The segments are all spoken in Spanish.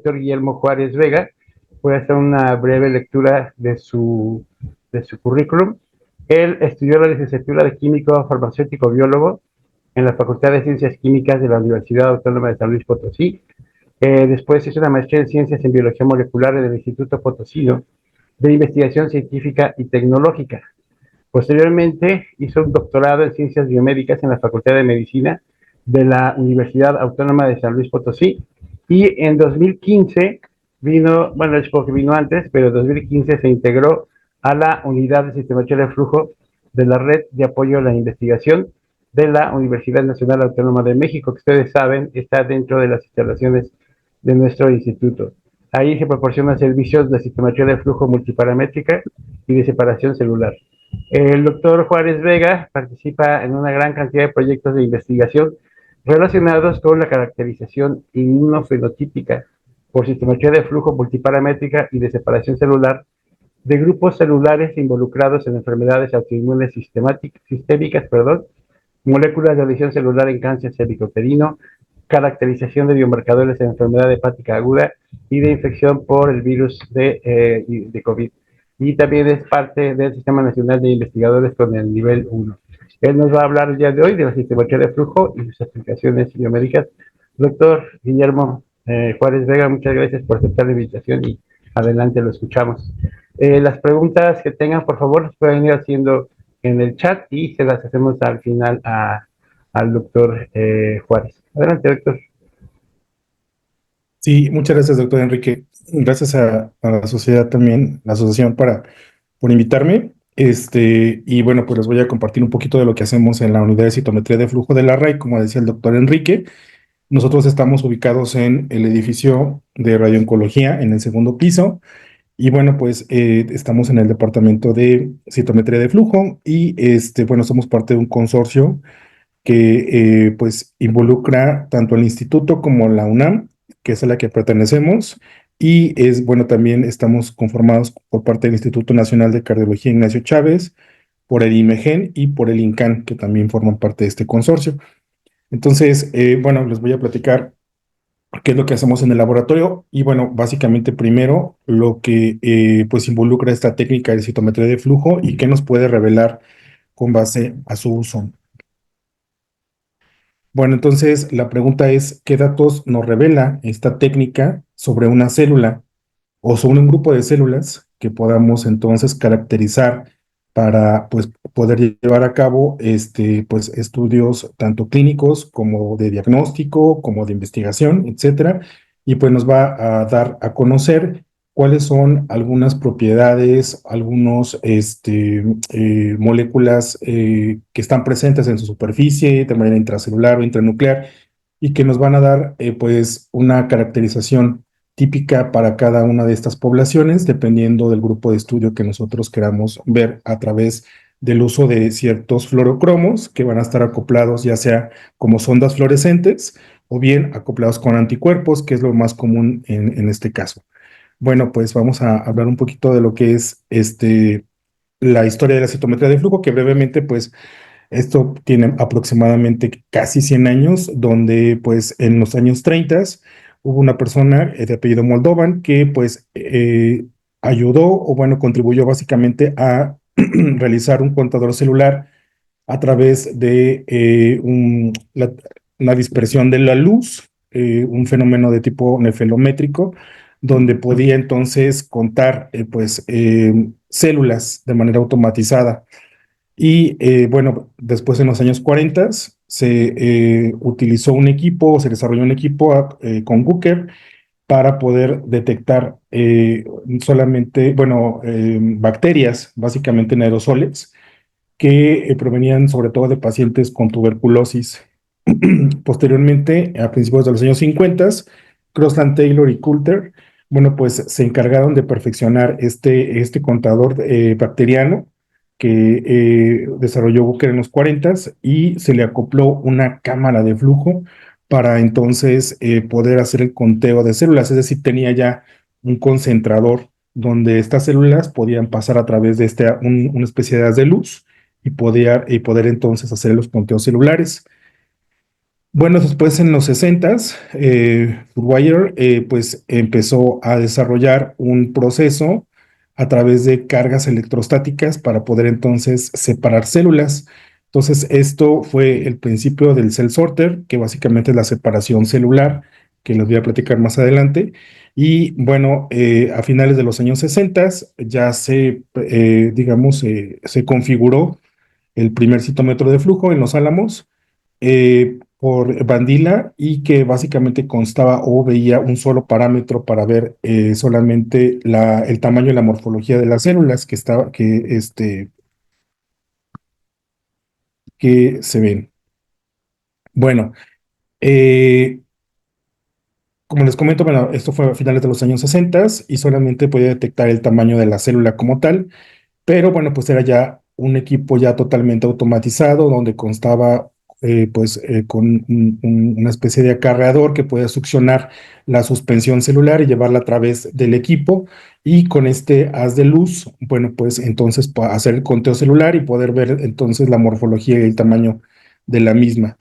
doctor Guillermo Juárez Vega. Voy a hacer una breve lectura de su currículum. Él estudió la licenciatura de Químico Farmacéutico Biólogo en la Facultad de Ciencias Químicas de la Universidad Autónoma de San Luis Potosí. Después hizo una maestría en Ciencias en Biología Molecular en el Instituto Potosino de Investigación Científica y Tecnológica. Posteriormente hizo un doctorado en Ciencias Biomédicas en la Facultad de Medicina de la Universidad Autónoma de San Luis Potosí. Y en 2015 vino, bueno, es porque vino antes, pero en 2015 se integró a la Unidad de Sistematría de Flujo de la Red de Apoyo a la Investigación de la Universidad Nacional Autónoma de México, que ustedes saben está dentro de las instalaciones de nuestro instituto. Ahí se proporcionan servicios de sistematría de flujo multiparamétrica y de separación celular. El doctor Juárez Vega participa en una gran cantidad de proyectos de investigación relacionados con la caracterización inmunofenotípica por sistematría de flujo multiparamétrica y de separación celular de grupos celulares involucrados en enfermedades autoinmunes sistémicas, moléculas de adhesión celular en cáncer cervicuterino, caracterización de biomarcadores en enfermedad hepática aguda y de infección por el virus de COVID. Y también es parte del Sistema Nacional de Investigadores con el nivel 1. Él nos va a hablar el día de hoy de la sistematría de flujo y sus aplicaciones biomédicas. Doctor Guillermo Juárez Vega, muchas gracias por aceptar la invitación y adelante lo escuchamos. Las preguntas que tengan, por favor, las pueden ir haciendo en el chat y se las hacemos al final al doctor Juárez. Adelante, doctor. Sí, muchas gracias, doctor Enrique. Gracias a la sociedad también, la asociación, por invitarme. Y bueno, pues les voy a compartir un poquito de lo que hacemos en la unidad de citometría de flujo de la RAI, como decía el doctor Enrique. Nosotros estamos ubicados en el edificio de radiooncología, en el segundo piso. Y bueno, pues estamos en el departamento de citometría de flujo y bueno, somos parte de un consorcio que pues involucra tanto al instituto como la UNAM, que es a la que pertenecemos, y es bueno, también estamos conformados por parte del Instituto Nacional de Cardiología Ignacio Chávez, por el IMEGEN y por el INCAN, que también forman parte de este consorcio. Entonces, bueno, les voy a platicar qué es lo que hacemos en el laboratorio y bueno, básicamente primero lo que pues involucra esta técnica de citometría de flujo y qué nos puede revelar con base a su uso. Bueno, entonces la pregunta es, ¿qué datos nos revela esta técnica sobre una célula o sobre un grupo de células que podamos entonces caracterizar para pues, poder llevar a cabo pues, estudios tanto clínicos como de diagnóstico, como de investigación, etcétera? Y pues nos va a dar a conocer cuáles son algunas propiedades, algunos moléculas que están presentes en su superficie de manera intracelular o intranuclear y que nos van a dar pues una caracterización típica para cada una de estas poblaciones, dependiendo del grupo de estudio que nosotros queramos ver a través del uso de ciertos fluorocromos que van a estar acoplados ya sea como sondas fluorescentes o bien acoplados con anticuerpos, que es lo más común en este caso. Bueno, pues vamos a hablar un poquito de lo que es la historia de la citometría de flujo, que brevemente, pues, esto tiene aproximadamente casi 100 años, donde, pues, en los años 30 hubo una persona de apellido Moldovan que, pues, ayudó o, bueno, contribuyó básicamente a realizar un contador celular a través de una dispersión de la luz, un fenómeno de tipo nefelométrico, donde podía entonces contar pues, células de manera automatizada. Y bueno, después en los años 40 se utilizó un equipo, se desarrolló un equipo con Gucker para poder detectar solamente, bueno, bacterias, básicamente en aerosoles, que provenían sobre todo de pacientes con tuberculosis. Posteriormente, a principios de los años 50, Crosland, Taylor y Coulter, bueno, pues se encargaron de perfeccionar este contador bacteriano que desarrolló Bucher en los 40 y se le acopló una cámara de flujo para entonces poder hacer el conteo de células, es decir, tenía ya un concentrador donde estas células podían pasar a través de una especie de haz de luz y poder entonces hacer los conteos celulares. Bueno, después en los 60s, Furtwängler pues empezó a desarrollar un proceso a través de cargas electrostáticas para poder entonces separar células. Entonces, esto fue el principio del cell sorter, que básicamente es la separación celular, que les voy a platicar más adelante. Y bueno, a finales de los años 60 ya digamos, se configuró el primer citómetro de flujo en Los Álamos por Bandila y que básicamente constaba o veía un solo parámetro para ver solamente el tamaño y la morfología de las células que se ven. Bueno, eh, como les comento, bueno, esto fue a finales de los años 60 y solamente podía detectar el tamaño de la célula como tal. Pero bueno, pues era ya un equipo ya totalmente automatizado, donde constaba con una especie de acarreador que podía succionar la suspensión celular y llevarla a través del equipo. Y con este haz de luz, bueno, pues entonces hacer el conteo celular y poder ver entonces la morfología y el tamaño de la misma.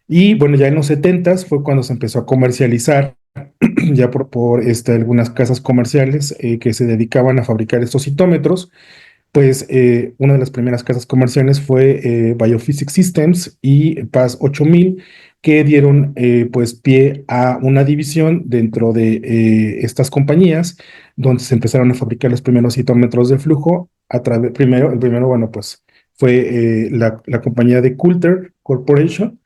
Y bueno, ya en los 70s fue cuando se empezó a comercializar ya por algunas casas comerciales que se dedicaban a fabricar estos citómetros. Pues una de las primeras casas comerciales fue Biophysics Systems y PAS 8000, que dieron pues pie a una división dentro de estas compañías, donde se empezaron a fabricar los primeros citómetros de flujo. El primero, bueno, pues fue la compañía de Coulter Corporation,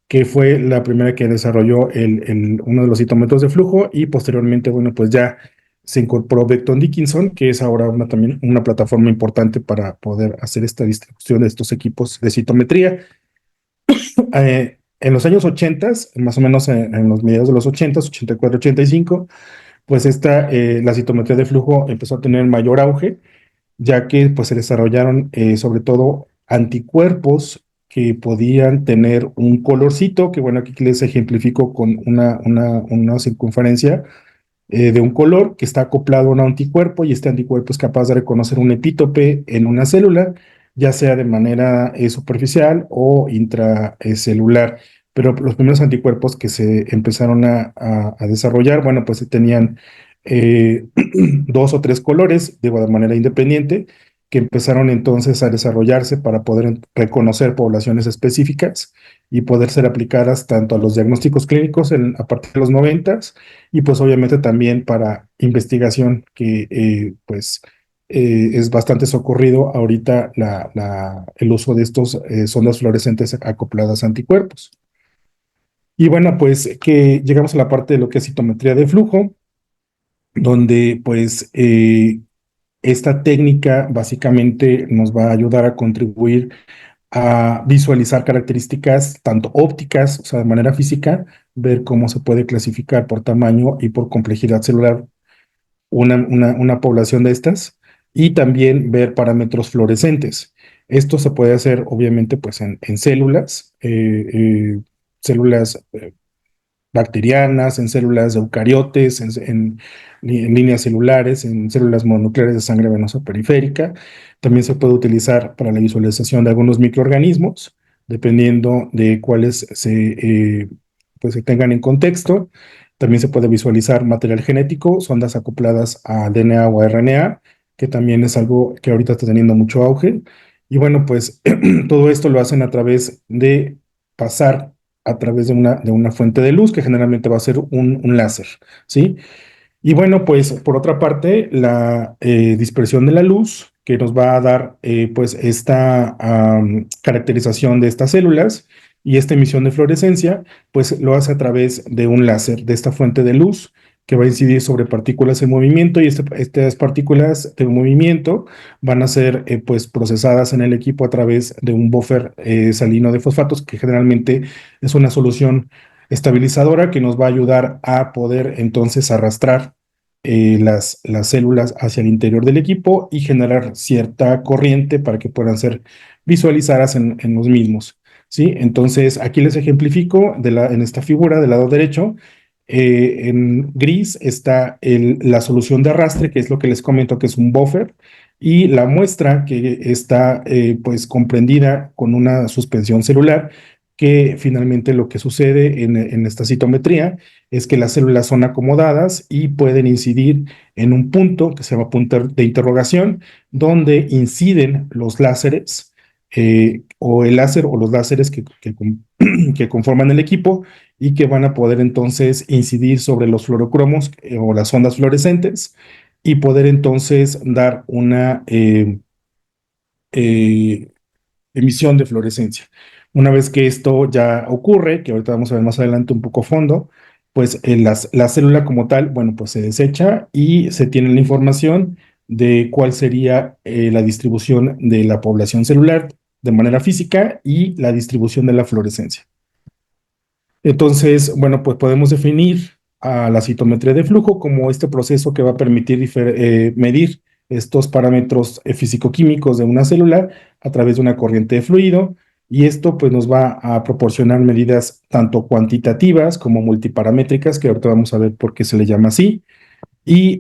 que fue la primera que desarrolló uno de los citómetros de flujo y posteriormente, bueno, pues ya se incorporó Becton Dickinson, que es ahora también una plataforma importante para poder hacer esta distribución de estos equipos de citometría. En los años 80, más o menos en los mediados de los 80, 84, 85, pues la citometría de flujo empezó a tener mayor auge ya que pues se desarrollaron sobre todo anticuerpos que podían tener un colorcito, que bueno, aquí les ejemplifico con una circunferencia de un color que está acoplado a un anticuerpo y este anticuerpo es capaz de reconocer un epítope en una célula, ya sea de manera superficial o intracelular. Pero los primeros anticuerpos que se empezaron a desarrollar, bueno, pues tenían eh, dos o tres colores de manera independiente que empezaron entonces a desarrollarse para poder reconocer poblaciones específicas y poder ser aplicadas tanto a los diagnósticos clínicos a partir de los 90 y pues obviamente también para investigación que es bastante socorrido ahorita el uso de estos sondas fluorescentes acopladas a anticuerpos. Y bueno, pues que llegamos a la parte de lo que es citometría de flujo, donde pues esta técnica básicamente nos va a ayudar a contribuir a visualizar características tanto ópticas, o sea, de manera física, ver cómo se puede clasificar por tamaño y por complejidad celular una población de estas, y también ver parámetros fluorescentes. Esto se puede hacer, obviamente, pues en células bacterianas, en células eucariotes, en líneas celulares, en células mononucleares de sangre venosa periférica. También se puede utilizar para la visualización de algunos microorganismos, dependiendo de cuáles pues se tengan en contexto. También se puede visualizar material genético, sondas acopladas a DNA o a RNA, que también es algo que ahorita está teniendo mucho auge. Y bueno, pues todo esto lo hacen a través de pasar a través de una fuente de luz que generalmente va a ser un láser, ¿sí? Y bueno, pues por otra parte, la dispersión de la luz que nos va a dar pues esta caracterización de estas células y esta emisión de fluorescencia, pues lo hace a través de un láser, de esta fuente de luz que va a incidir sobre partículas en movimiento y estas partículas de movimiento van a ser pues procesadas en el equipo a través de un buffer salino de fosfatos que generalmente es una solución estabilizadora que nos va a ayudar a poder entonces arrastrar las células hacia el interior del equipo y generar cierta corriente para que puedan ser visualizadas en los mismos, ¿sí? Entonces, aquí les ejemplifico en esta figura del lado derecho. En gris está la solución de arrastre, que es lo que les comento que es un buffer, y la muestra que está pues comprendida con una suspensión celular que finalmente lo que sucede en esta citometría es que las células son acomodadas y pueden incidir en un punto que se llama punto de interrogación, donde inciden los láseres o el láser o los láseres que conforman el equipo y que van a poder entonces incidir sobre los fluorocromos o las ondas fluorescentes y poder entonces dar una eh, emisión de fluorescencia. Una vez que esto ya ocurre, que ahorita vamos a ver más adelante un poco a fondo, pues la célula como tal, bueno, pues se desecha y se tiene la información de cuál sería la distribución de la población celular de manera física y la distribución de la fluorescencia. Entonces, bueno, pues podemos definir a la citometría de flujo como este proceso que va a permitir medir estos parámetros físico-químicos de una célula a través de una corriente de fluido, y esto pues nos va a proporcionar medidas tanto cuantitativas como multiparamétricas, que ahorita vamos a ver por qué se le llama así, y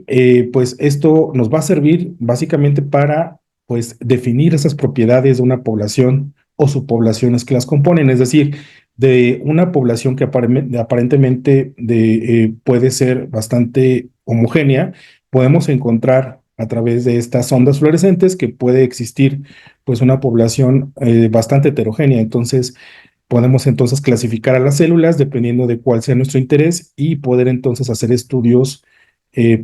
pues esto nos va a servir básicamente para pues definir esas propiedades de una población o subpoblaciones que las componen, es decir, de una población que aparentemente puede ser bastante homogénea, podemos encontrar a través de estas ondas fluorescentes que puede existir pues una población bastante heterogénea. Entonces, podemos entonces clasificar a las células dependiendo de cuál sea nuestro interés y poder entonces hacer estudios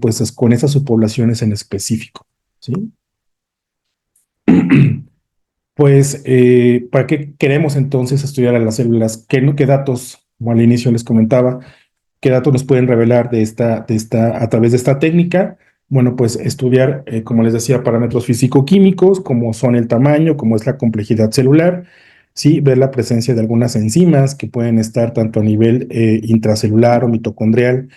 pues con esas subpoblaciones en específico, ¿sí? Pues, ¿para qué queremos entonces estudiar a las células? ¿Qué datos, como al inicio les comentaba, qué datos nos pueden revelar a través de esta técnica? Bueno, pues estudiar, como les decía, parámetros físico-químicos, como son el tamaño, como es la complejidad celular, ¿sí? Ver la presencia de algunas enzimas que pueden estar tanto a nivel intracelular o mitocondrial,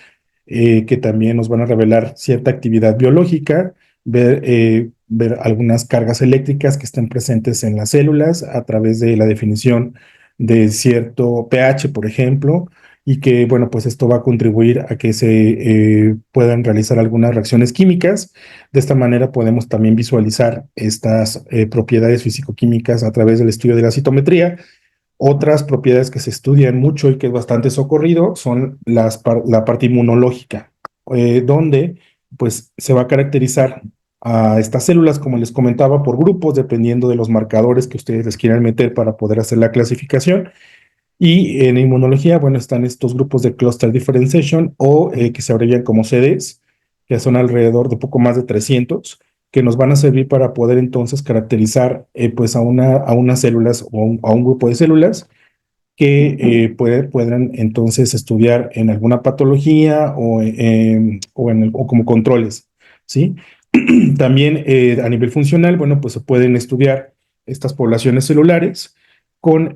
que también nos van a revelar cierta actividad biológica, ver algunas cargas eléctricas que estén presentes en las células a través de la definición de cierto pH, por ejemplo, y que, bueno, pues esto va a contribuir a que se puedan realizar algunas reacciones químicas. De esta manera podemos también visualizar estas propiedades físico-químicas a través del estudio de la citometría. Otras propiedades que se estudian mucho y que es bastante socorrido son la parte inmunológica, donde pues se va a caracterizar a estas células, como les comentaba, por grupos, dependiendo de los marcadores que ustedes les quieran meter para poder hacer la clasificación. Y en inmunología, bueno, están estos grupos de cluster differentiation o que se abrevian como CDs, que son alrededor de poco más de 300, que nos van a servir para poder entonces caracterizar pues a unas células o a un grupo de células que puedan entonces estudiar en alguna patología o como controles, ¿sí? También a nivel funcional, bueno, pues se pueden estudiar estas poblaciones celulares con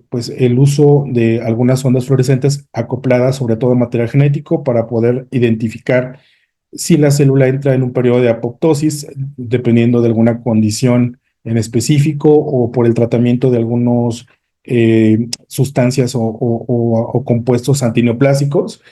pues el uso de algunas ondas fluorescentes acopladas sobre todo a material genético para poder identificar si la célula entra en un periodo de apoptosis, dependiendo de alguna condición en específico o por el tratamiento de algunos sustancias o compuestos antineoplásicos,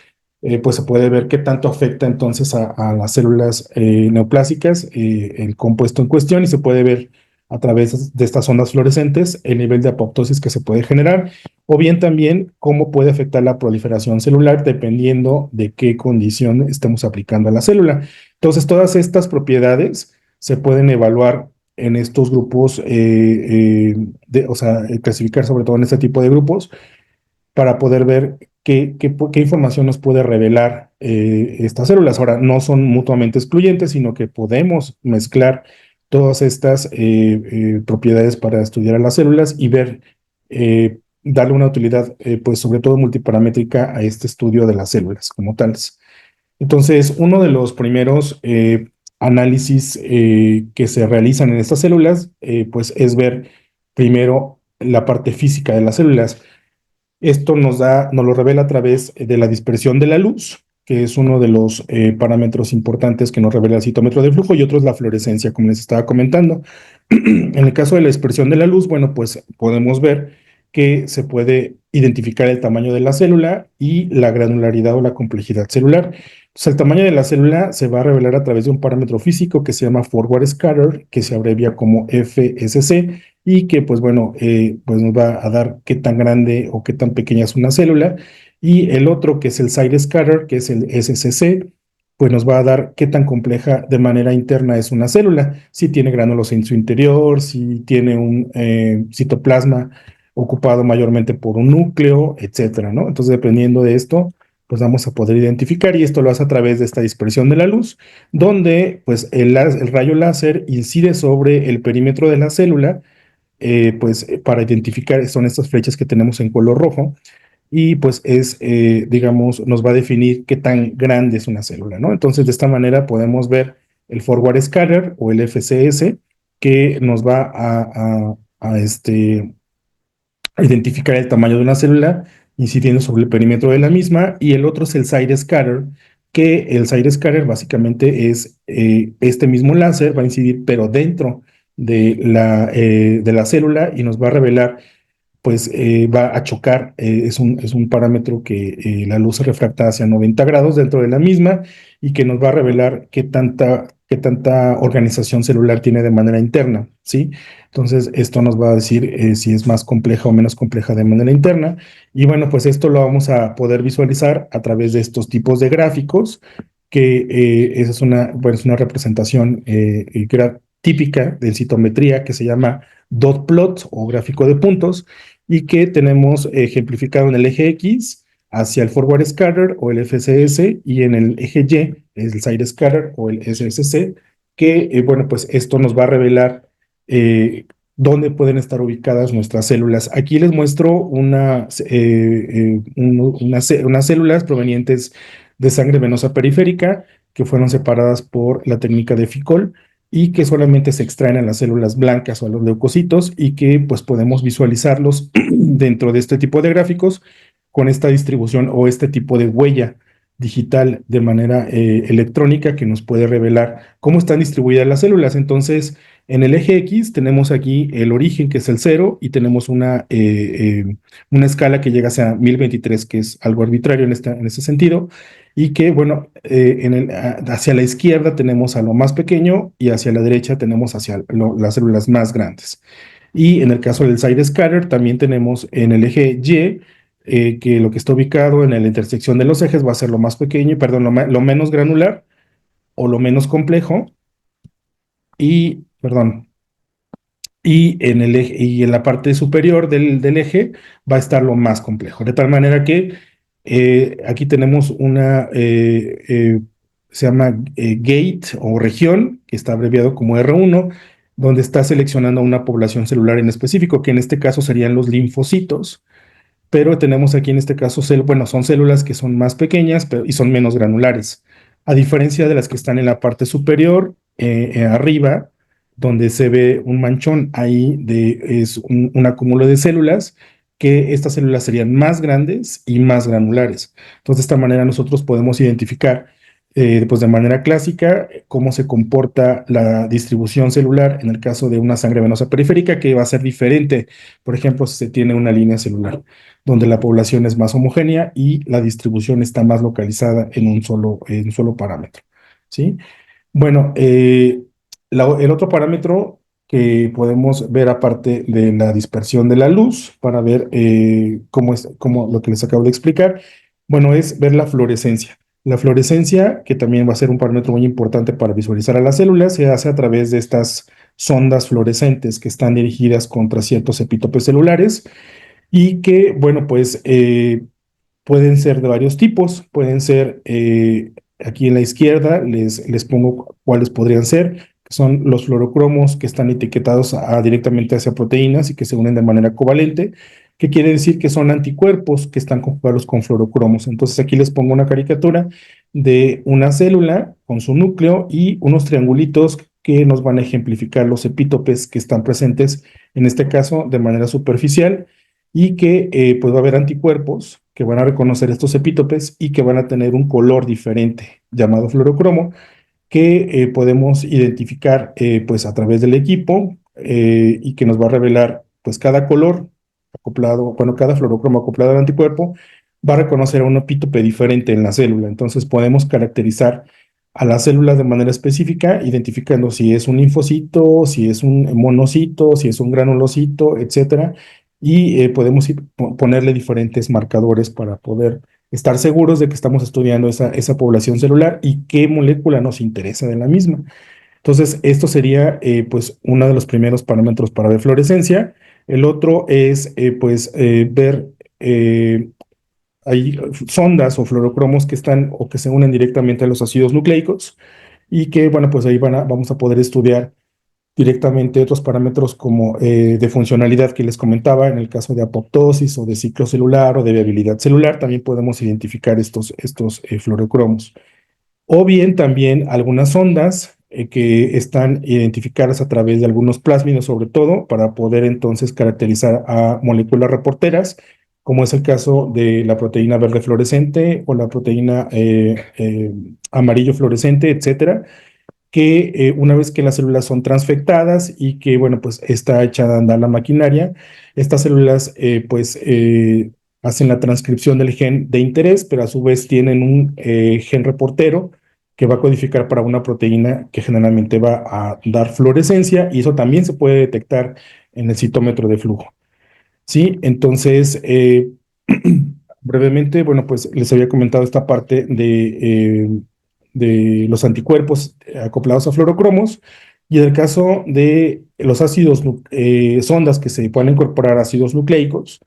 pues se puede ver qué tanto afecta entonces a las células neoplásicas el compuesto en cuestión, y se puede ver a través de estas ondas fluorescentes el nivel de apoptosis que se puede generar, o bien también cómo puede afectar la proliferación celular dependiendo de qué condición estemos aplicando a la célula. Entonces, todas estas propiedades se pueden evaluar en estos grupos, o sea, clasificar sobre todo en este tipo de grupos para poder ver qué información nos puede revelar estas células. Ahora, no son mutuamente excluyentes, sino que podemos mezclar todas estas propiedades para estudiar a las células y ver, darle una utilidad, pues sobre todo multiparamétrica a este estudio de las células como tales. Entonces, uno de los primeros análisis que se realizan en estas células, pues es ver primero la parte física de las células. Esto nos lo revela a través de la dispersión de la luz, que es uno de los parámetros importantes que nos revela el citómetro de flujo, y otro es la fluorescencia, como les estaba comentando. En el caso de la dispersión de la luz, bueno, pues podemos ver que se puede identificar el tamaño de la célula y la granularidad o la complejidad celular. Entonces, el tamaño de la célula se va a revelar a través de un parámetro físico que se llama forward scatter, que se abrevia como FSC, y que pues bueno, pues nos va a dar qué tan grande o qué tan pequeña es una célula. Y el otro, que es el Side Scatter, que es el SCC, pues nos va a dar qué tan compleja de manera interna es una célula, si tiene gránulos en su interior, si tiene un citoplasma ocupado mayormente por un núcleo, etcétera, ¿no? Entonces, dependiendo de esto, pues vamos a poder identificar, y esto lo hace a través de esta dispersión de la luz, donde pues el rayo láser incide sobre el perímetro de la célula, para identificar, son estas flechas que tenemos en color rojo, y pues digamos, nos va a definir qué tan grande es una célula, ¿no? Entonces, de esta manera podemos ver el forward scatter o el FCS, que nos va a identificar el tamaño de una célula incidiendo sobre el perímetro de la misma, y el otro es el side scatter, que el side scatter básicamente es este mismo láser, va a incidir pero dentro de la célula, y nos va a revelar, pues va a chocar, es un parámetro que la luz se refracta hacia 90 grados dentro de la misma, y que nos va a revelar qué tanta organización celular tiene de manera interna, ¿sí? Entonces, esto nos va a decir si es más compleja o menos compleja de manera interna. Y bueno, pues esto lo vamos a poder visualizar a través de estos tipos de gráficos, que esa es bueno, es una representación típica de citometría, que se llama dot plot o gráfico de puntos, y que tenemos ejemplificado en el eje X hacia el forward scatter o el FCS, y en el eje Y es el side scatter o el SSC, que bueno, pues esto nos va a revelar dónde pueden estar ubicadas nuestras células. Aquí les muestro unas células provenientes de sangre venosa periférica, que fueron separadas por la técnica de Ficol, y que solamente se extraen en las células blancas o a los leucocitos, y que pues podemos visualizarlos dentro de este tipo de gráficos con esta distribución o este tipo de huella digital de manera electrónica, que nos puede revelar cómo están distribuidas las células. Entonces, en el eje X tenemos aquí el origen, que es el 0, y tenemos una escala que llega hacia 1023, que es algo arbitrario en ese sentido, y que, bueno, hacia la izquierda tenemos a lo más pequeño, y hacia la derecha tenemos hacia las células más grandes. Y en el caso del side scatter, también tenemos en el eje Y, que lo que está ubicado en la intersección de los ejes va a ser lo más pequeño, perdón, lo menos granular o lo menos complejo, perdón, y en la parte superior del eje va a estar lo más complejo. De tal manera que aquí tenemos se llama gate o región, que está abreviado como R1, donde está seleccionando una población celular en específico, que en este caso serían los linfocitos. Pero tenemos aquí en este caso, bueno, son células que son más pequeñas y son menos granulares, a diferencia de las que están en la parte superior, arriba, donde se ve un manchón ahí, es un acúmulo de células, que estas células serían más grandes y más granulares. Entonces, de esta manera nosotros podemos identificar, pues de manera clásica, cómo se comporta la distribución celular en el caso de una sangre venosa periférica, que va a ser diferente, por ejemplo, si se tiene una línea celular donde la población es más homogénea y la distribución está más localizada en un solo parámetro, ¿sí? Bueno, el otro parámetro que podemos ver, aparte de la dispersión de la luz, para ver cómo lo que les acabo de explicar, bueno, es ver la fluorescencia. La fluorescencia, que también va a ser un parámetro muy importante para visualizar a las células, se hace a través de estas sondas fluorescentes que están dirigidas contra ciertos epítopes celulares, y que, bueno, pues pueden ser de varios tipos. Pueden ser, aquí en la izquierda les pongo cuáles podrían ser, que son los fluorocromos, que están etiquetados directamente hacia proteínas y que se unen de manera covalente, que quiere decir que son anticuerpos que están conjugados con fluorocromos. Entonces, aquí les pongo una caricatura de una célula con su núcleo y unos triangulitos que nos van a ejemplificar los epítopes que están presentes, en este caso de manera superficial, y que pues va a haber anticuerpos que van a reconocer estos epítopes y que van a tener un color diferente llamado fluorocromo, que podemos identificar pues a través del equipo, y que nos va a revelar pues cada color acoplado, bueno, cada fluorocromo acoplado al anticuerpo va a reconocer a un epítope diferente en la célula. Entonces podemos caracterizar a la célula de manera específica, identificando si es un linfocito, si es un monocito, si es un granulocito, etcétera, y podemos ponerle diferentes marcadores para poder estar seguros de que estamos estudiando esa población celular y qué molécula nos interesa de la misma. Entonces, esto sería pues uno de los primeros parámetros para ver fluorescencia. El otro es ver eh, hay sondas o fluorocromos que están o que se unen directamente a los ácidos nucleicos y que, bueno, pues ahí vamos a poder estudiar directamente otros parámetros como de funcionalidad que les comentaba, en el caso de apoptosis o de ciclo celular o de viabilidad celular, también podemos identificar estos fluorocromos. O bien también algunas ondas que están identificadas a través de algunos plásmidos, sobre todo, para poder entonces caracterizar a moléculas reporteras, como es el caso de la proteína verde fluorescente o la proteína amarillo fluorescente, etcétera, que una vez que las células son transfectadas y que, bueno, pues está echada a andar la maquinaria, estas células hacen la transcripción del gen de interés, pero a su vez tienen un gen reportero que va a codificar para una proteína que generalmente va a dar fluorescencia y eso también se puede detectar en el citómetro de flujo. ¿Sí? Entonces, brevemente, bueno, pues les había comentado esta parte de los anticuerpos acoplados a fluorocromos y en el caso de los ácidos, sondas que se pueden incorporar ácidos nucleicos,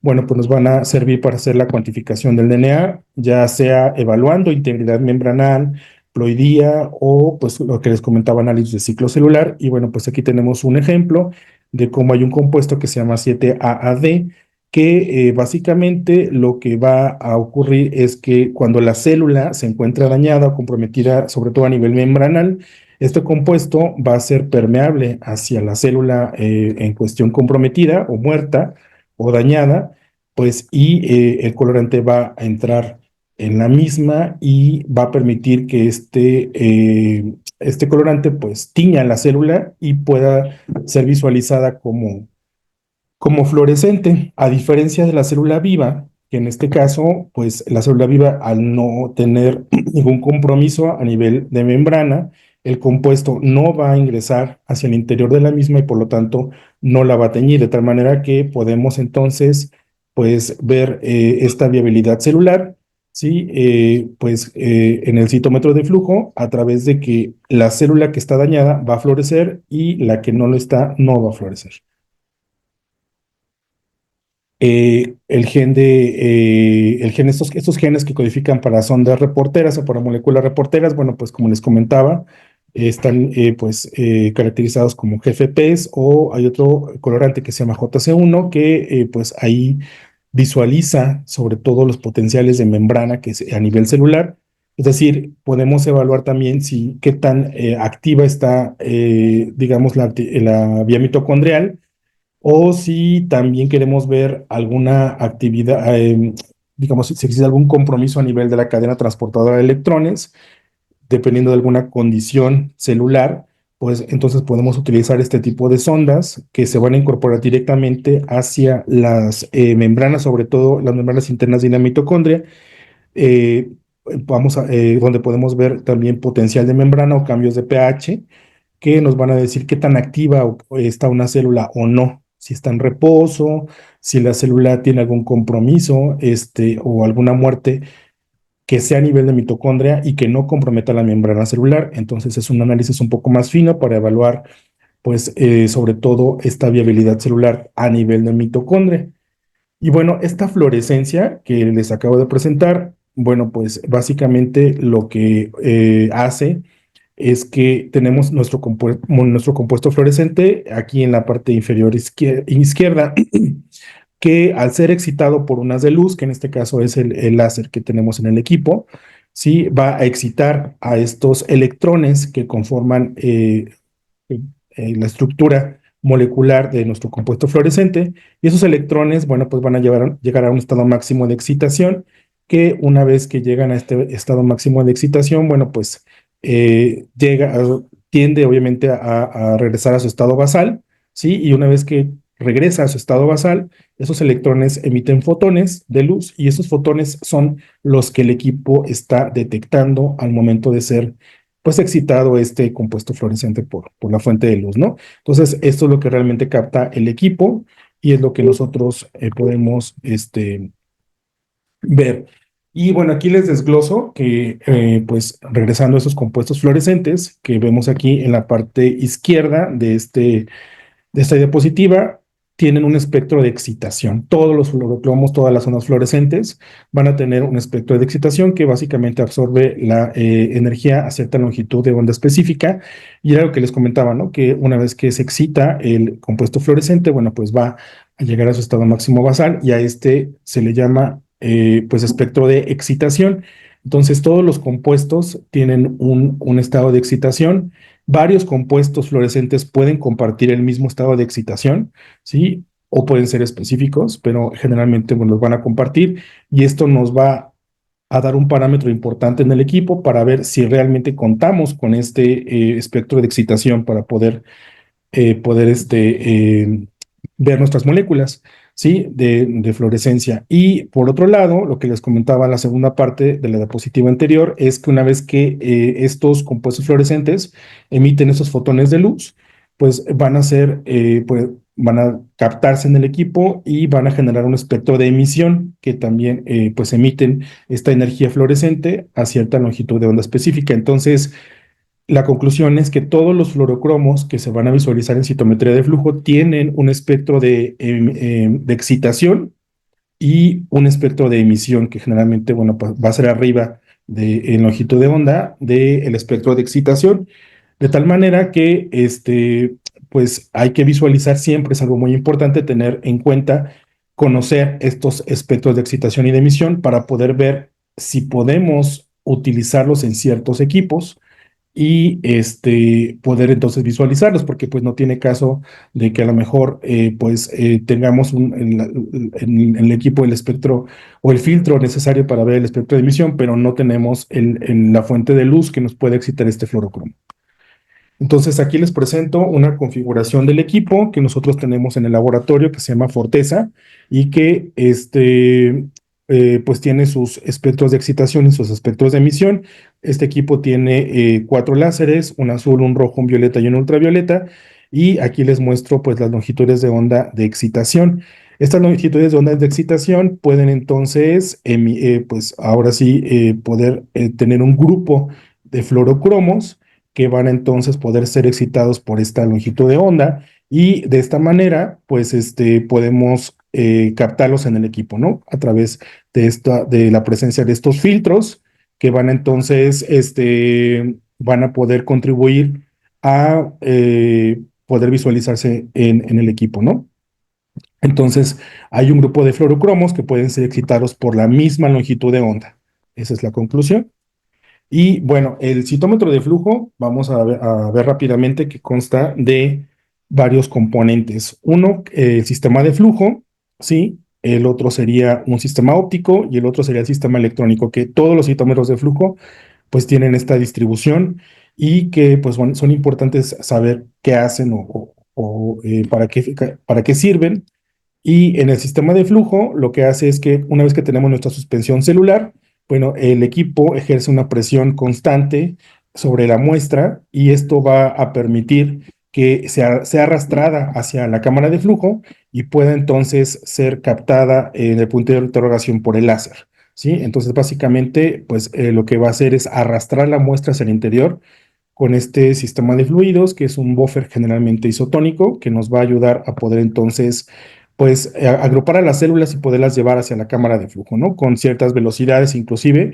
bueno, pues nos van a servir para hacer la cuantificación del DNA, ya sea evaluando integridad membranal, ploidía o pues lo que les comentaba, análisis de ciclo celular. Y bueno, pues aquí tenemos un ejemplo de cómo hay un compuesto que se llama 7-AAD, que básicamente lo que va a ocurrir es que cuando la célula se encuentra dañada o comprometida, sobre todo a nivel membranal, este compuesto va a ser permeable hacia la célula en cuestión comprometida o muerta o dañada, pues y el colorante va a entrar en la misma y va a permitir que este colorante pues tiña la célula y pueda ser visualizada como fluorescente, a diferencia de la célula viva, que en este caso, pues la célula viva al no tener ningún compromiso a nivel de membrana, el compuesto no va a ingresar hacia el interior de la misma y por lo tanto no la va a teñir, de tal manera que podemos entonces pues ver esta viabilidad celular, ¿sí? En el citómetro de flujo a través de que la célula que está dañada va a florecer y la que no lo está no va a florecer. Estos genes que codifican para sondas reporteras o para moléculas reporteras, bueno, pues como les comentaba, están caracterizados como GFPs o hay otro colorante que se llama JC1 que pues ahí visualiza sobre todo los potenciales de membrana que es a nivel celular. Es decir, podemos evaluar también si qué tan activa está, digamos, la vía mitocondrial o si también queremos ver alguna actividad, digamos, si existe algún compromiso a nivel de la cadena transportadora de electrones, dependiendo de alguna condición celular, pues entonces podemos utilizar este tipo de sondas que se van a incorporar directamente hacia las membranas, sobre todo las membranas internas de la mitocondria, eh, donde podemos ver también potencial de membrana o cambios de pH que nos van a decir qué tan activa está una célula o no, si está en reposo, si la célula tiene algún compromiso, o alguna muerte que sea a nivel de mitocondria y que no comprometa la membrana celular. Entonces es un análisis un poco más fino para evaluar, pues, sobre todo esta viabilidad celular a nivel de mitocondria. Y bueno, esta fluorescencia que les acabo de presentar, bueno, pues básicamente lo que hace es que tenemos nuestro compuesto fluorescente aquí en la parte inferior izquierda, que al ser excitado por unas de luz, que en este caso es el láser que tenemos en el equipo, sí, va a excitar a estos electrones que conforman la estructura molecular de nuestro compuesto fluorescente, y esos electrones, bueno, pues van a llegar a un estado máximo de excitación, que una vez que llegan a este estado máximo de excitación, bueno, pues tiende obviamente a regresar a su estado basal, ¿sí? Y una vez que regresa a su estado basal, esos electrones emiten fotones de luz y esos fotones son los que el equipo está detectando al momento de ser pues excitado este compuesto fluorescente por la fuente de luz, ¿no? Entonces, esto es lo que realmente capta el equipo y es lo que nosotros podemos ver. Y bueno, aquí les desgloso que, pues, regresando a esos compuestos fluorescentes que vemos aquí en la parte izquierda de esta diapositiva, tienen un espectro de excitación. Todos los fluorocromos, todas las zonas fluorescentes van a tener un espectro de excitación que básicamente absorbe la energía a cierta longitud de onda específica. Y era lo que les comentaba, ¿no? Que una vez que se excita el compuesto fluorescente, bueno, pues va a llegar a su estado máximo basal y a este se le llama, pues, espectro de excitación. Entonces, todos los compuestos tienen un estado de excitación. Varios compuestos fluorescentes pueden compartir el mismo estado de excitación, ¿sí? O pueden ser específicos, pero generalmente bueno, los van a compartir y esto nos va a dar un parámetro importante en el equipo para ver si realmente contamos con este espectro de excitación para poder ver nuestras moléculas, ¿sí? De fluorescencia. Y por otro lado, lo que les comentaba en la segunda parte de la diapositiva anterior es que una vez que estos compuestos fluorescentes emiten esos fotones de luz, pues van a ser, pues van a captarse en el equipo y van a generar un espectro de emisión que también pues emiten esta energía fluorescente a cierta longitud de onda específica. Entonces, la conclusión es que todos los fluorocromos que se van a visualizar en citometría de flujo tienen un espectro de excitación y un espectro de emisión que generalmente, bueno, pues va a ser arriba en longitud de onda del espectro de excitación, de tal manera que pues hay que visualizar siempre, es algo muy importante tener en cuenta, conocer estos espectros de excitación y de emisión para poder ver si podemos utilizarlos en ciertos equipos y poder entonces visualizarlos, porque pues no tiene caso de que a lo mejor tengamos en el equipo el espectro o el filtro necesario para ver el espectro de emisión, pero no tenemos la fuente de luz que nos puede excitar este fluorocromo. Entonces aquí les presento una configuración del equipo que nosotros tenemos en el laboratorio que se llama Forteza y que pues tiene sus espectros de excitación y sus espectros de emisión. Este equipo tiene 4 láseres, un azul, un rojo, un violeta y un ultravioleta. Y aquí les muestro pues las longitudes de onda de excitación. Estas longitudes de onda de excitación pueden entonces, pues ahora sí, poder tener un grupo de fluorocromos que van a entonces poder ser excitados por esta longitud de onda y de esta manera, pues, podemos captarlos en el equipo, ¿no? A través de la presencia de estos filtros que van a entonces, van a poder contribuir a poder visualizarse en el equipo, ¿no? Entonces, hay un grupo de fluorocromos que pueden ser excitados por la misma longitud de onda. Esa es la conclusión. Y bueno, el citómetro de flujo, vamos a ver rápidamente que consta de varios componentes. Uno, el sistema de flujo, ¿sí? El otro sería un sistema óptico y el otro sería el sistema electrónico, que todos los citómetros de flujo pues tienen esta distribución y que pues son importantes saber qué hacen o para qué sirven. Y en el sistema de flujo, lo que hace es que una vez que tenemos nuestra suspensión celular, bueno, el equipo ejerce una presión constante sobre la muestra y esto va a permitir que sea arrastrada hacia la cámara de flujo y pueda entonces ser captada en el punto de interrogación por el láser, ¿sí? Entonces, básicamente, pues lo que va a hacer es arrastrar la muestra hacia el interior con este sistema de fluidos, que es un buffer generalmente isotónico, que nos va a ayudar a poder entonces, pues, agrupar a las células y poderlas llevar hacia la cámara de flujo, ¿no? Con ciertas velocidades, inclusive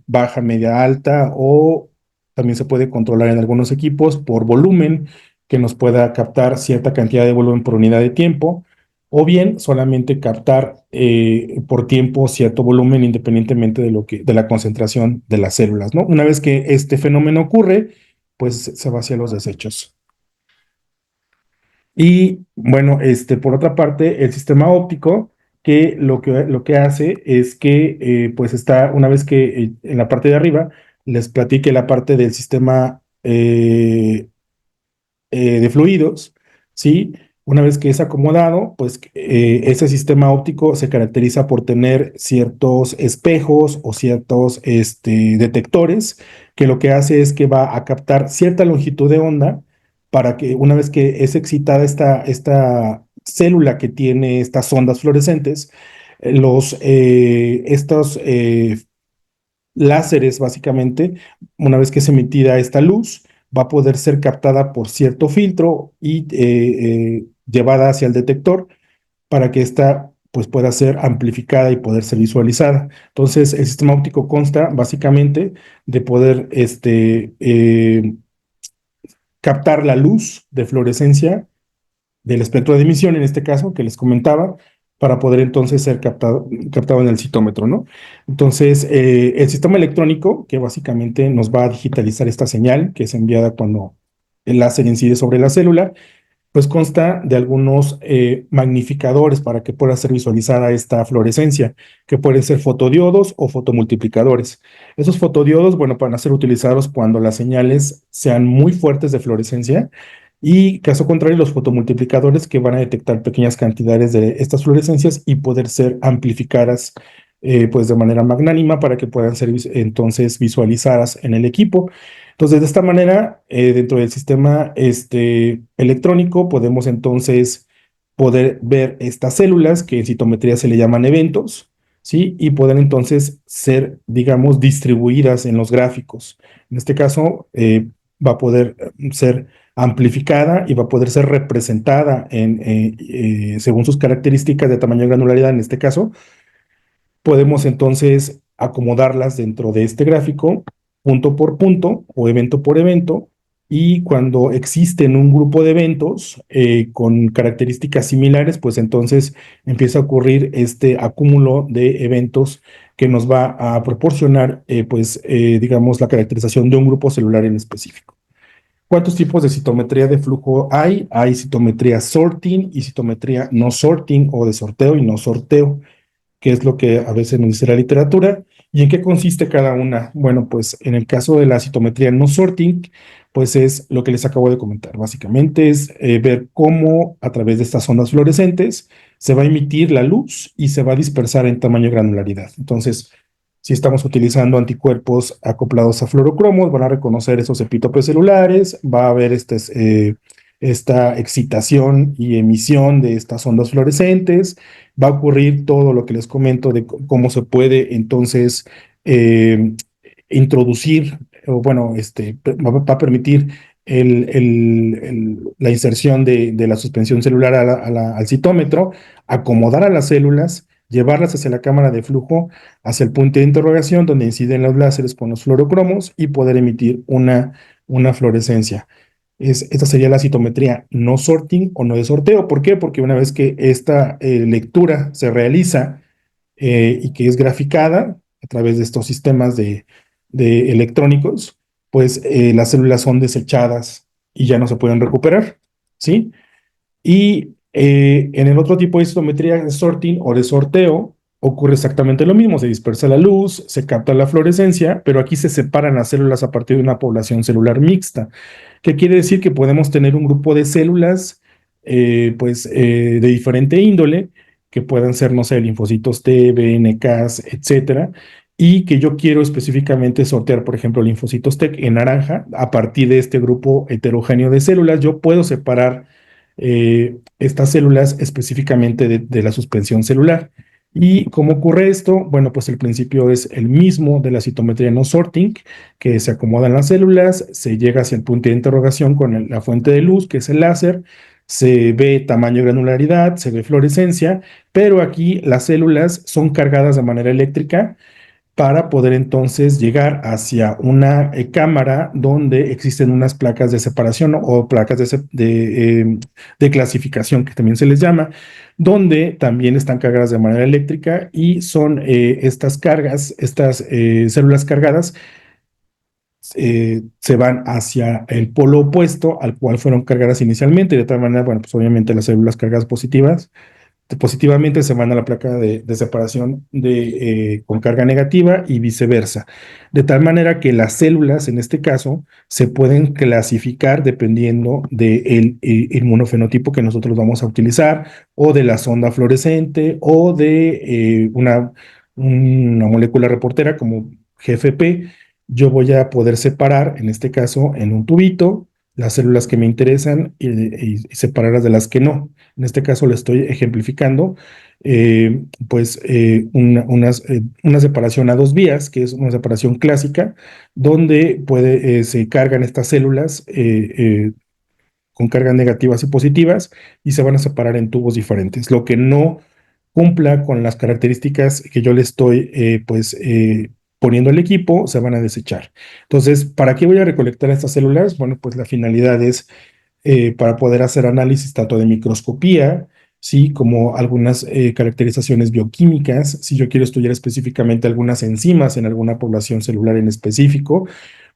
baja, media, alta, o también se puede controlar en algunos equipos por volumen, que nos pueda captar cierta cantidad de volumen por unidad de tiempo, o bien solamente captar por tiempo cierto volumen independientemente de la concentración de las células, ¿no? Una vez que este fenómeno ocurre, pues se va hacia los desechos. Y bueno, por otra parte, el sistema óptico, que lo que hace es que, pues está, una vez que en la parte de arriba les platique la parte del sistema de fluidos, ¿sí? Una vez que es acomodado, pues ese sistema óptico se caracteriza por tener ciertos espejos o ciertos detectores, que lo que hace es que va a captar cierta longitud de onda para que una vez que es excitada esta célula que tiene estas ondas fluorescentes, estos láseres, básicamente, una vez que es emitida esta luz, va a poder ser captada por cierto filtro y llevada hacia el detector para que ésta pues, pueda ser amplificada y poder ser visualizada. Entonces, el sistema óptico consta básicamente de poder captar la luz de fluorescencia del espectro de emisión, en este caso, que les comentaba, para poder entonces ser captado en el citómetro, ¿no? Entonces, el sistema electrónico, que básicamente nos va a digitalizar esta señal, que es enviada cuando el láser incide sobre la célula, pues consta de algunos magnificadores para que pueda ser visualizada esta fluorescencia, que pueden ser fotodiodos o fotomultiplicadores. Esos fotodiodos, bueno, van a ser utilizados cuando las señales sean muy fuertes de fluorescencia y, caso contrario, los fotomultiplicadores que van a detectar pequeñas cantidades de estas fluorescencias y poder ser amplificadas pues de manera magnánima para que puedan ser entonces visualizadas en el equipo. Entonces, de esta manera, dentro del sistema electrónico, podemos entonces poder ver estas células que en citometría se le llaman eventos, ¿sí? Y poder entonces ser, digamos, distribuidas en los gráficos. En este caso, va a poder ser amplificada y va a poder ser representada según sus características de tamaño y granularidad, en este caso, podemos entonces acomodarlas dentro de este gráfico, punto por punto o evento por evento, y cuando existen un grupo de eventos con características similares, pues entonces empieza a ocurrir este acúmulo de eventos que nos va a proporcionar, digamos, la caracterización de un grupo celular en específico. ¿Cuántos tipos de citometría de flujo hay? Hay citometría sorting y citometría no sorting, o de sorteo y no sorteo, que es lo que a veces nos dice la literatura. ¿Y en qué consiste cada una? Bueno, pues en el caso de la citometría no sorting, pues es lo que les acabo de comentar. Básicamente es ver cómo a través de estas ondas fluorescentes se va a emitir la luz y se va a dispersar en tamaño y granularidad. Entonces, si estamos utilizando anticuerpos acoplados a fluorocromos, van a reconocer esos epítopes celulares, va a haber esta excitación y emisión de estas ondas fluorescentes, va a ocurrir todo lo que les comento de cómo se puede entonces eh, introducir, o bueno, va a permitir la inserción de la suspensión celular al citómetro, acomodar a las células, llevarlas hacia la cámara de flujo, hacia el punto de interrogación donde inciden los láseres con los fluorocromos y poder emitir una fluorescencia. Esta sería la citometría no sorting o no de sorteo. ¿Por qué? Porque una vez que esta lectura se realiza y que es graficada a través de estos sistemas de electrónicos, pues las células son desechadas y ya no se pueden recuperar, ¿sí? Y en el otro tipo de histometría de sorting o de sorteo ocurre exactamente lo mismo, se dispersa la luz, se capta la fluorescencia, pero aquí se separan las células a partir de una población celular mixta, que quiere decir que podemos tener un grupo de células de diferente índole, que puedan ser, no sé, linfocitos T, B, NKs, etcétera, y que yo quiero específicamente sortear, por ejemplo, linfocitos T en naranja, a partir de este grupo heterogéneo de células, yo puedo separar estas células específicamente de la suspensión celular. ¿Y cómo ocurre esto? Bueno, pues el principio es el mismo de la citometría no sorting, que se acomodan las células, se llega hacia el punto de interrogación con la fuente de luz, que es el láser, se ve tamaño y granularidad, se ve fluorescencia, pero aquí las células son cargadas de manera eléctrica para poder entonces llegar hacia una cámara donde existen unas placas de separación, ¿no? O placas de clasificación, que también se les llama, donde también están cargadas de manera eléctrica y son estas cargas, estas células cargadas, se van hacia el polo opuesto al cual fueron cargadas inicialmente. De tal manera, bueno, pues obviamente las células cargadas positivas positivamente se van a la placa de separación con carga negativa y viceversa. De tal manera que las células, en este caso, se pueden clasificar dependiendo del inmunofenotipo que nosotros vamos a utilizar, o de la sonda fluorescente, o de una molécula reportera como GFP. Yo voy a poder separar, en este caso, en un tubito, las células que me interesan y separarlas de las que no. En este caso le estoy ejemplificando, una separación a dos vías, que es una separación clásica, donde se cargan estas células con cargas negativas y positivas y se van a separar en tubos diferentes. Lo que no cumpla con las características que yo le estoy poniendo al equipo, se van a desechar. Entonces, ¿para qué voy a recolectar estas células? Bueno, pues la finalidad es para poder hacer análisis tanto de microscopía, ¿sí? Como algunas caracterizaciones bioquímicas, si yo quiero estudiar específicamente algunas enzimas en alguna población celular en específico,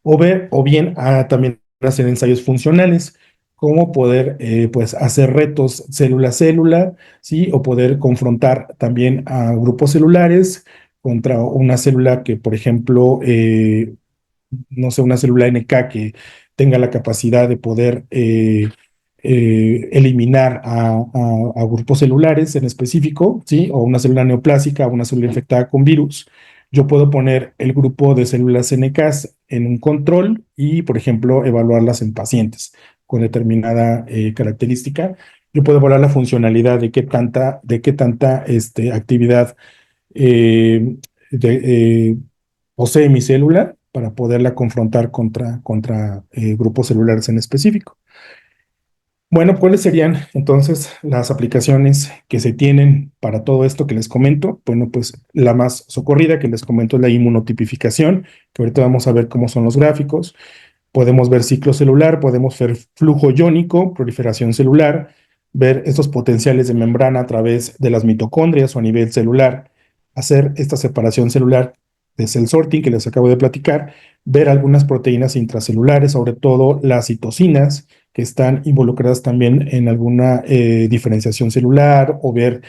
o bien también hacer ensayos funcionales, como poder pues hacer retos célula a célula, ¿sí? O poder confrontar también a grupos celulares contra una célula que, por ejemplo, no sé, una célula NK que tenga la capacidad de poder eliminar a grupos celulares en específico, ¿sí? O una célula neoplásica, una célula infectada con virus. Yo puedo poner el grupo de células NK en un control y, por ejemplo, evaluarlas en pacientes con determinada característica. Yo puedo evaluar la funcionalidad de qué tanta actividad eh, de, posee mi célula para poderla confrontar contra grupos celulares en específico. Bueno, ¿cuáles serían entonces las aplicaciones que se tienen para todo esto que les comento? Bueno, pues la más socorrida que les comento es la inmunotipificación, que ahorita vamos a ver cómo son los gráficos. Podemos ver ciclo celular, podemos ver flujo iónico, proliferación celular, ver estos potenciales de membrana a través de las mitocondrias o a nivel celular, hacer esta separación celular de cell sorting que les acabo de platicar, ver algunas proteínas intracelulares, sobre todo las citocinas, que están involucradas también en alguna diferenciación celular, o ver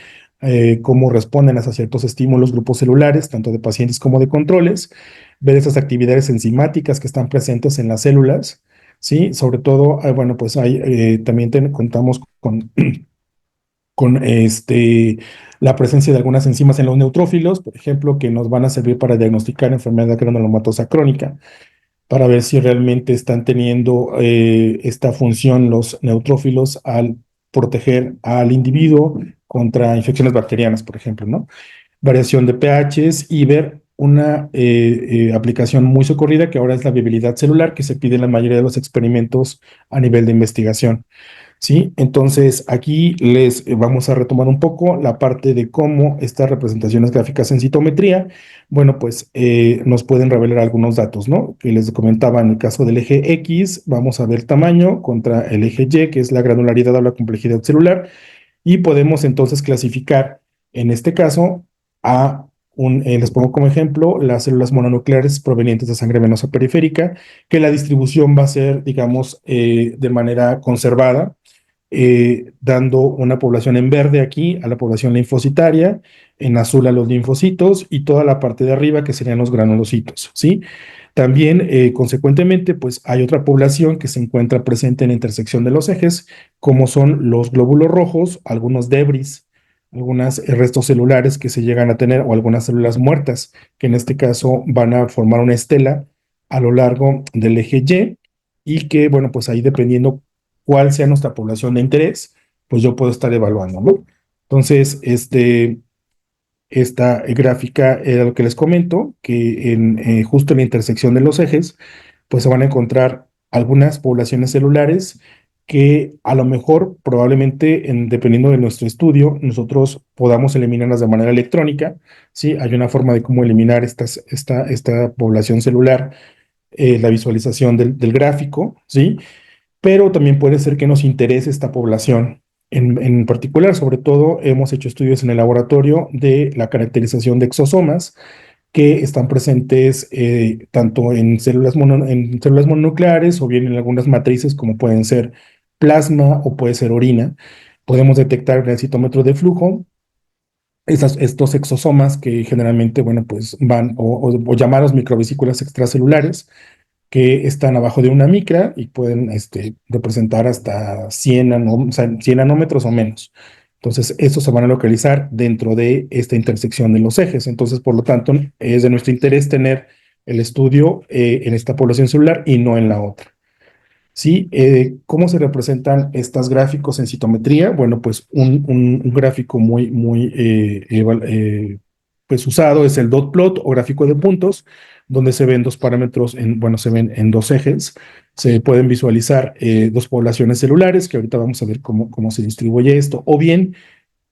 cómo responden a ciertos estímulos grupos celulares, tanto de pacientes como de controles, ver esas actividades enzimáticas que están presentes en las células, ¿sí? Sobre todo, bueno, pues también contamos con la presencia de algunas enzimas en los neutrófilos, por ejemplo, que nos van a servir para diagnosticar enfermedad granulomatosa crónica, para ver si realmente están teniendo esta función los neutrófilos al proteger al individuo contra infecciones bacterianas, por ejemplo, ¿no? Variación de pHs y ver una aplicación muy socorrida que ahora es la viabilidad celular que se pide en la mayoría de los experimentos a nivel de investigación. ¿Sí? Entonces, aquí les vamos a retomar un poco la parte de cómo estas representaciones gráficas en citometría, bueno, pues nos pueden revelar algunos datos, ¿no? Que les comentaba en el caso del eje X, vamos a ver tamaño contra el eje Y, que es la granularidad o la complejidad celular, y podemos entonces clasificar, en este caso, les pongo como ejemplo las células mononucleares provenientes de sangre venosa periférica, que la distribución va a ser, digamos, de manera conservada, dando una población en verde aquí a la población linfocitaria, en azul a los linfocitos y toda la parte de arriba que serían los granulocitos, ¿sí? También, consecuentemente, pues hay otra población que se encuentra presente en la intersección de los ejes, como son los glóbulos rojos, algunos debris, algunos restos celulares que se llegan a tener o algunas células muertas, que en este caso van a formar una estela a lo largo del eje y que, bueno, pues ahí dependiendo cuál sea nuestra población de interés, pues yo puedo estar evaluando, ¿no? Entonces, esta gráfica era lo que les comento, que justo en la intersección de los ejes, pues se van a encontrar algunas poblaciones celulares que a lo mejor, probablemente, dependiendo de nuestro estudio, nosotros podamos eliminarlas de manera electrónica, ¿sí? Hay una forma de cómo eliminar esta población celular, la visualización del gráfico, ¿sí? Pero también puede ser que nos interese esta población. En particular, sobre todo, hemos hecho estudios en el laboratorio de la caracterización de exosomas que están presentes tanto en células mononucleares o bien en algunas matrices como pueden ser plasma o puede ser orina. Podemos detectar en el citómetro de flujo estos exosomas que generalmente, bueno, pues van o llamados microvesículas extracelulares que están abajo de una micra y pueden representar hasta 100, o sea, 100 nanómetros o menos. Entonces, estos se van a localizar dentro de esta intersección de los ejes. Entonces, por lo tanto, es de nuestro interés tener el estudio en esta población celular y no en la otra. ¿Sí? ¿Cómo se representan estos gráficos en citometría? Bueno, pues un gráfico muy pues usado es el dot plot o gráfico de puntos, donde se ven dos parámetros, bueno, se ven en dos ejes. Se pueden visualizar dos poblaciones celulares, que ahorita vamos a ver cómo se distribuye esto, o bien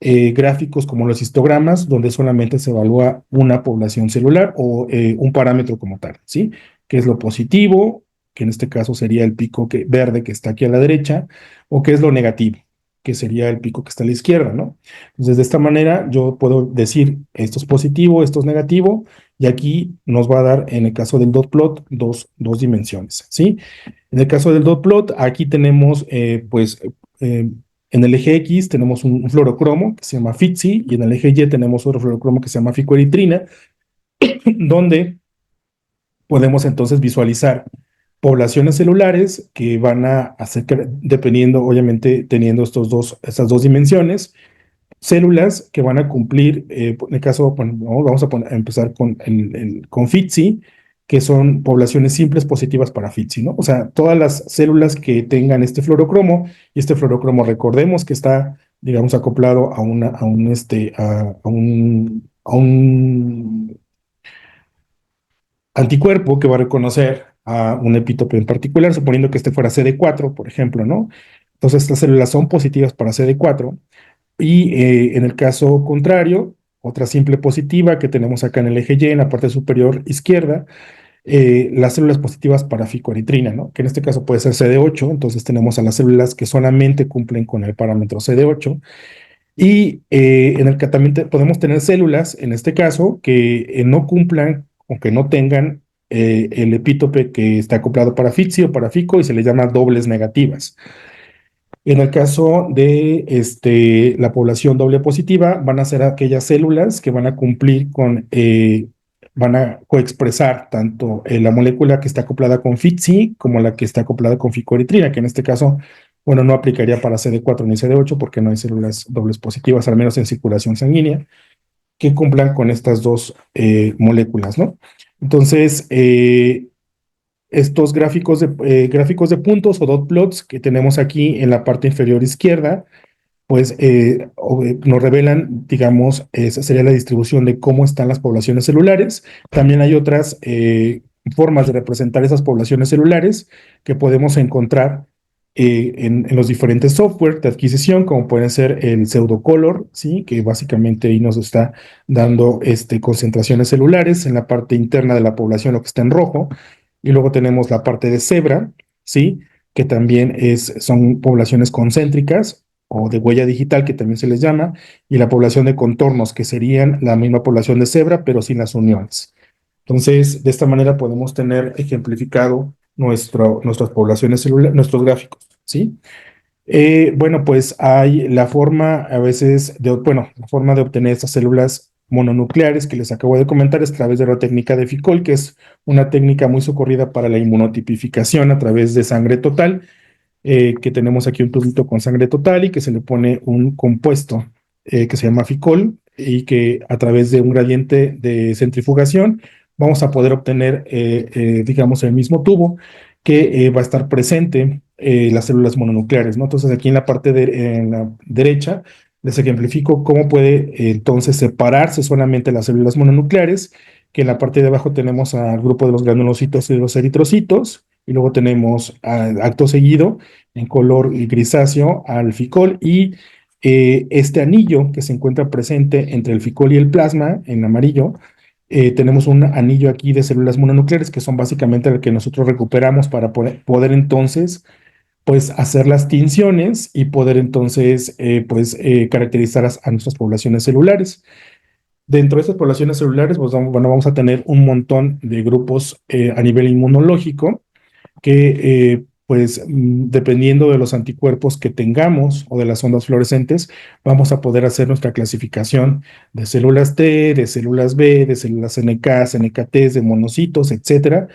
gráficos como los histogramas, donde solamente se evalúa una población celular o un parámetro como tal, ¿sí? Que es lo positivo, que en este caso sería el pico verde que está aquí a la derecha, o qué es lo negativo, que sería el pico que está a la izquierda, ¿no? Entonces, de esta manera yo puedo decir esto es positivo, esto es negativo, y aquí nos va a dar, en el caso del dot plot, dos dimensiones, ¿sí? En el caso del dot plot, aquí tenemos, eh, en el eje X tenemos un fluorocromo que se llama FITSI y en el eje Y tenemos otro fluorocromo que se llama ficoeritrina, donde podemos entonces visualizar poblaciones celulares que van a hacer, dependiendo, obviamente, teniendo estas dos dimensiones, células que van a cumplir, en el caso, bueno, vamos a empezar con FITSI, que son poblaciones simples positivas para FITSI, ¿no? O sea, todas las células que tengan este fluorocromo, y este fluorocromo, recordemos que está, digamos, acoplado a un anticuerpo que va a reconocer a un epítope en particular, suponiendo que este fuera CD4, por ejemplo, ¿no? Entonces, estas células son positivas para CD4 y en el caso contrario, otra simple positiva que tenemos acá en el eje Y, en la parte superior izquierda, las células positivas para ficoeritrina, ¿no? Que en este caso puede ser CD8, entonces tenemos a las células que solamente cumplen con el parámetro CD8. Y en el que también podemos tener células, en este caso, que no cumplan o que no tengan el epítope que está acoplado para FITSI o para FICO y se les llama dobles negativas. En el caso de la población doble positiva, van a ser aquellas células que van a cumplir van a coexpresar tanto la molécula que está acoplada con FITSI como la que está acoplada con ficoeritrina, que en este caso, bueno, no aplicaría para CD4 ni CD8 porque no hay células dobles positivas, al menos en circulación sanguínea, que cumplan con estas dos moléculas, ¿no? Entonces, estos gráficos de puntos o dot plots que tenemos aquí en la parte inferior izquierda, pues nos revelan, digamos, esa sería la distribución de cómo están las poblaciones celulares. También hay otras formas de representar esas poblaciones celulares que podemos encontrar en los diferentes software de adquisición, como pueden ser el pseudocolor, ¿sí? Que básicamente ahí nos está dando concentraciones celulares en la parte interna de la población, lo que está en rojo, y luego tenemos la parte de cebra, ¿sí? Que también son poblaciones concéntricas o de huella digital, que también se les llama, y la población de contornos, que serían la misma población de cebra, pero sin las uniones. Entonces, de esta manera podemos tener ejemplificado nuestras poblaciones celulares, nuestros gráficos, ¿sí? Bueno, pues hay la forma a veces la forma de obtener estas células mononucleares que les acabo de comentar es a través de la técnica de Ficol, que es una técnica muy socorrida para la inmunotipificación a través de sangre total, que tenemos aquí un tubito con sangre total y que se le pone un compuesto que se llama Ficol y que a través de un gradiente de centrifugación vamos a poder obtener, digamos, el mismo tubo que va a estar presente las células mononucleares, ¿no? Entonces aquí en la derecha les ejemplifico cómo puede entonces separarse solamente las células mononucleares, que en la parte de abajo tenemos al grupo de los granulocitos y de los eritrocitos, y luego tenemos acto seguido en color grisáceo al ficol y este anillo que se encuentra presente entre el ficol y el plasma en amarillo. Tenemos un anillo aquí de células mononucleares que son básicamente el que nosotros recuperamos para poder entonces pues hacer las tinciones y poder entonces caracterizar a nuestras poblaciones celulares. Dentro de estas poblaciones celulares, pues vamos a tener un montón de grupos a nivel inmunológico que pues dependiendo de los anticuerpos que tengamos o de las ondas fluorescentes, vamos a poder hacer nuestra clasificación de células T, de células B, de células NK, NKT, de monocitos, etcétera.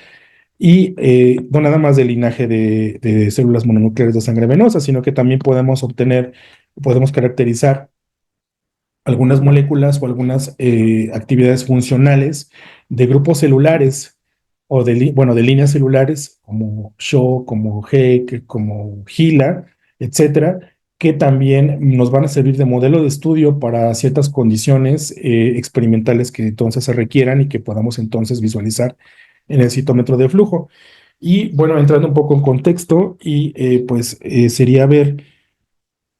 Y no nada más del linaje de células mononucleares de sangre venosa, sino que también podemos caracterizar algunas moléculas o algunas actividades funcionales de grupos celulares o bueno, de líneas celulares como SHO, como HEC, como HILA, etcétera, que también nos van a servir de modelo de estudio para ciertas condiciones experimentales que entonces se requieran y que podamos entonces visualizar en el citómetro de flujo. Y bueno, entrando un poco en contexto, sería ver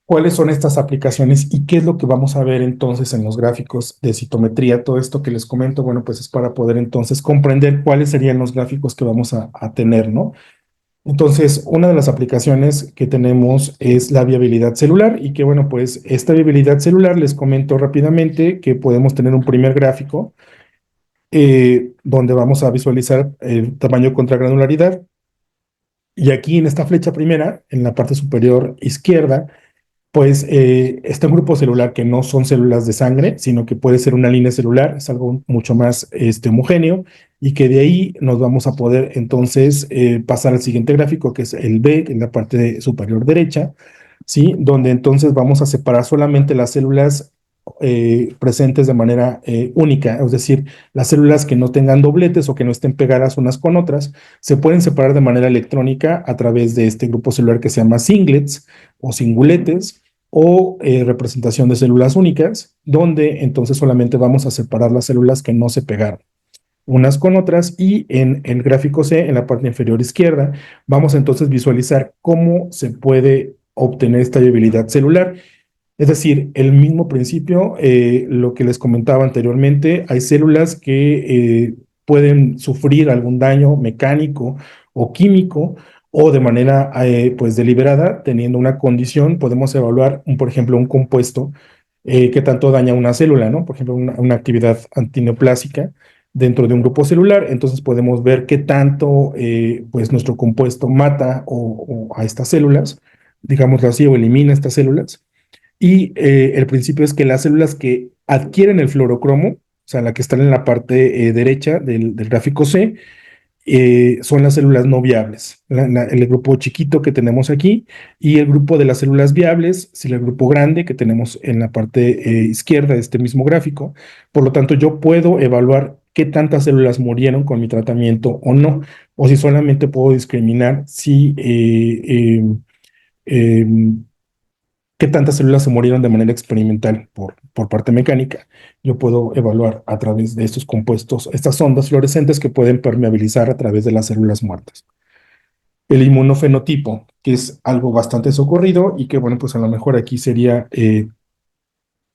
cuáles son estas aplicaciones y qué es lo que vamos a ver entonces en los gráficos de citometría. Todo esto que les comento, bueno, pues es para poder entonces comprender cuáles serían los gráficos que vamos a tener, ¿no? Entonces, una de las aplicaciones que tenemos es la viabilidad celular y que, bueno, pues esta viabilidad celular les comento rápidamente que podemos tener un primer gráfico donde vamos a visualizar el tamaño contra granularidad. Y aquí en esta flecha primera, en la parte superior izquierda, pues está un grupo celular que no son células de sangre, sino que puede ser una línea celular, es algo mucho más homogéneo, y que de ahí nos vamos a poder entonces pasar al siguiente gráfico, que es el B, en la parte superior derecha, ¿sí? Donde entonces vamos a separar solamente las células presentes de manera única, es decir, las células que no tengan dobletes o que no estén pegadas unas con otras, se pueden separar de manera electrónica a través de este grupo celular que se llama singlets o singuletes, o representación de células únicas, donde entonces solamente vamos a separar las células que no se pegaron unas con otras, y en el gráfico C, en la parte inferior izquierda, vamos a entonces visualizar cómo se puede obtener esta viabilidad celular. Es decir, el mismo principio, lo que les comentaba anteriormente, hay células que pueden sufrir algún daño mecánico o químico, o de manera pues deliberada, teniendo una condición, podemos evaluar, por ejemplo, un compuesto que tanto daña una célula, ¿no? Por ejemplo, una actividad antineoplásica dentro de un grupo celular, entonces podemos ver qué tanto pues nuestro compuesto mata o a estas células, digámoslo así, o elimina estas células. Y el principio es que las células que adquieren el fluorocromo, o sea, la que están en la parte derecha del gráfico C, son las células no viables, el grupo chiquito que tenemos aquí, y el grupo de las células viables, es el grupo grande que tenemos en la parte izquierda de este mismo gráfico. Por lo tanto, yo puedo evaluar qué tantas células murieron con mi tratamiento o no, o si solamente puedo discriminar si em, qué tantas células se murieron de manera experimental por parte mecánica. Yo puedo evaluar a través de estos compuestos, estas ondas fluorescentes que pueden permeabilizar a través de las células muertas. El inmunofenotipo, que es algo bastante socorrido y que, bueno, pues a lo mejor aquí sería,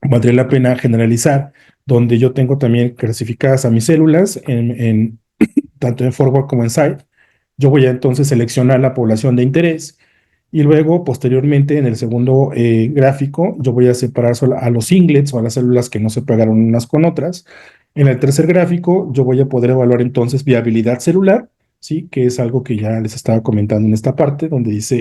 valdría la pena generalizar, donde yo tengo también clasificadas a mis células tanto en forward como en side. Yo voy a entonces seleccionar la población de interés y luego, posteriormente, en el segundo gráfico, yo voy a separar solo a los singlets o a las células que no se pegaron unas con otras. En el tercer gráfico, yo voy a poder evaluar entonces viabilidad celular, ¿sí? Que es algo que ya les estaba comentando en esta parte, donde dice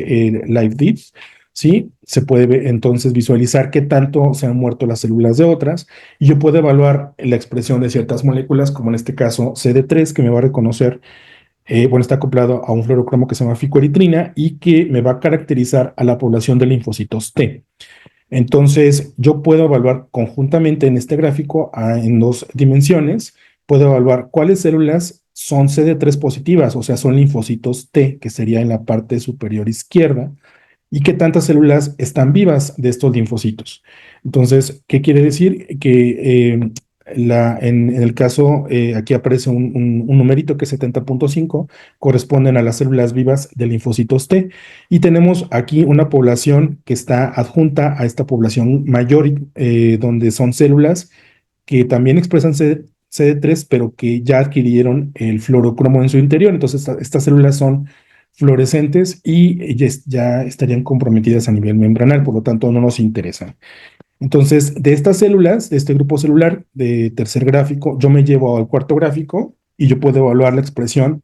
live diff, ¿sí? Se puede entonces visualizar qué tanto se han muerto las células de otras, y yo puedo evaluar la expresión de ciertas moléculas, como en este caso CD3, que me va a reconocer bueno, está acoplado a un fluorocromo que se llama ficoeritrina y que me va a caracterizar a la población de linfocitos T. Entonces, yo puedo evaluar conjuntamente en este gráfico en dos dimensiones, puedo evaluar cuáles células son CD3 positivas, o sea, son linfocitos T, que sería en la parte superior izquierda, y qué tantas células están vivas de estos linfocitos. Entonces, ¿qué quiere decir? Que en el caso, aquí aparece un numerito que es 70.5, corresponden a las células vivas de linfocitos T. Y tenemos aquí una población que está adjunta a esta población mayor, donde son células que también expresan CD3, pero que ya adquirieron el fluorocromo en su interior. Entonces, estas células son fluorescentes y ya estarían comprometidas a nivel membranal, por lo tanto no nos interesan. Entonces, de estas células, de este grupo celular de tercer gráfico, yo me llevo al cuarto gráfico y yo puedo evaluar la expresión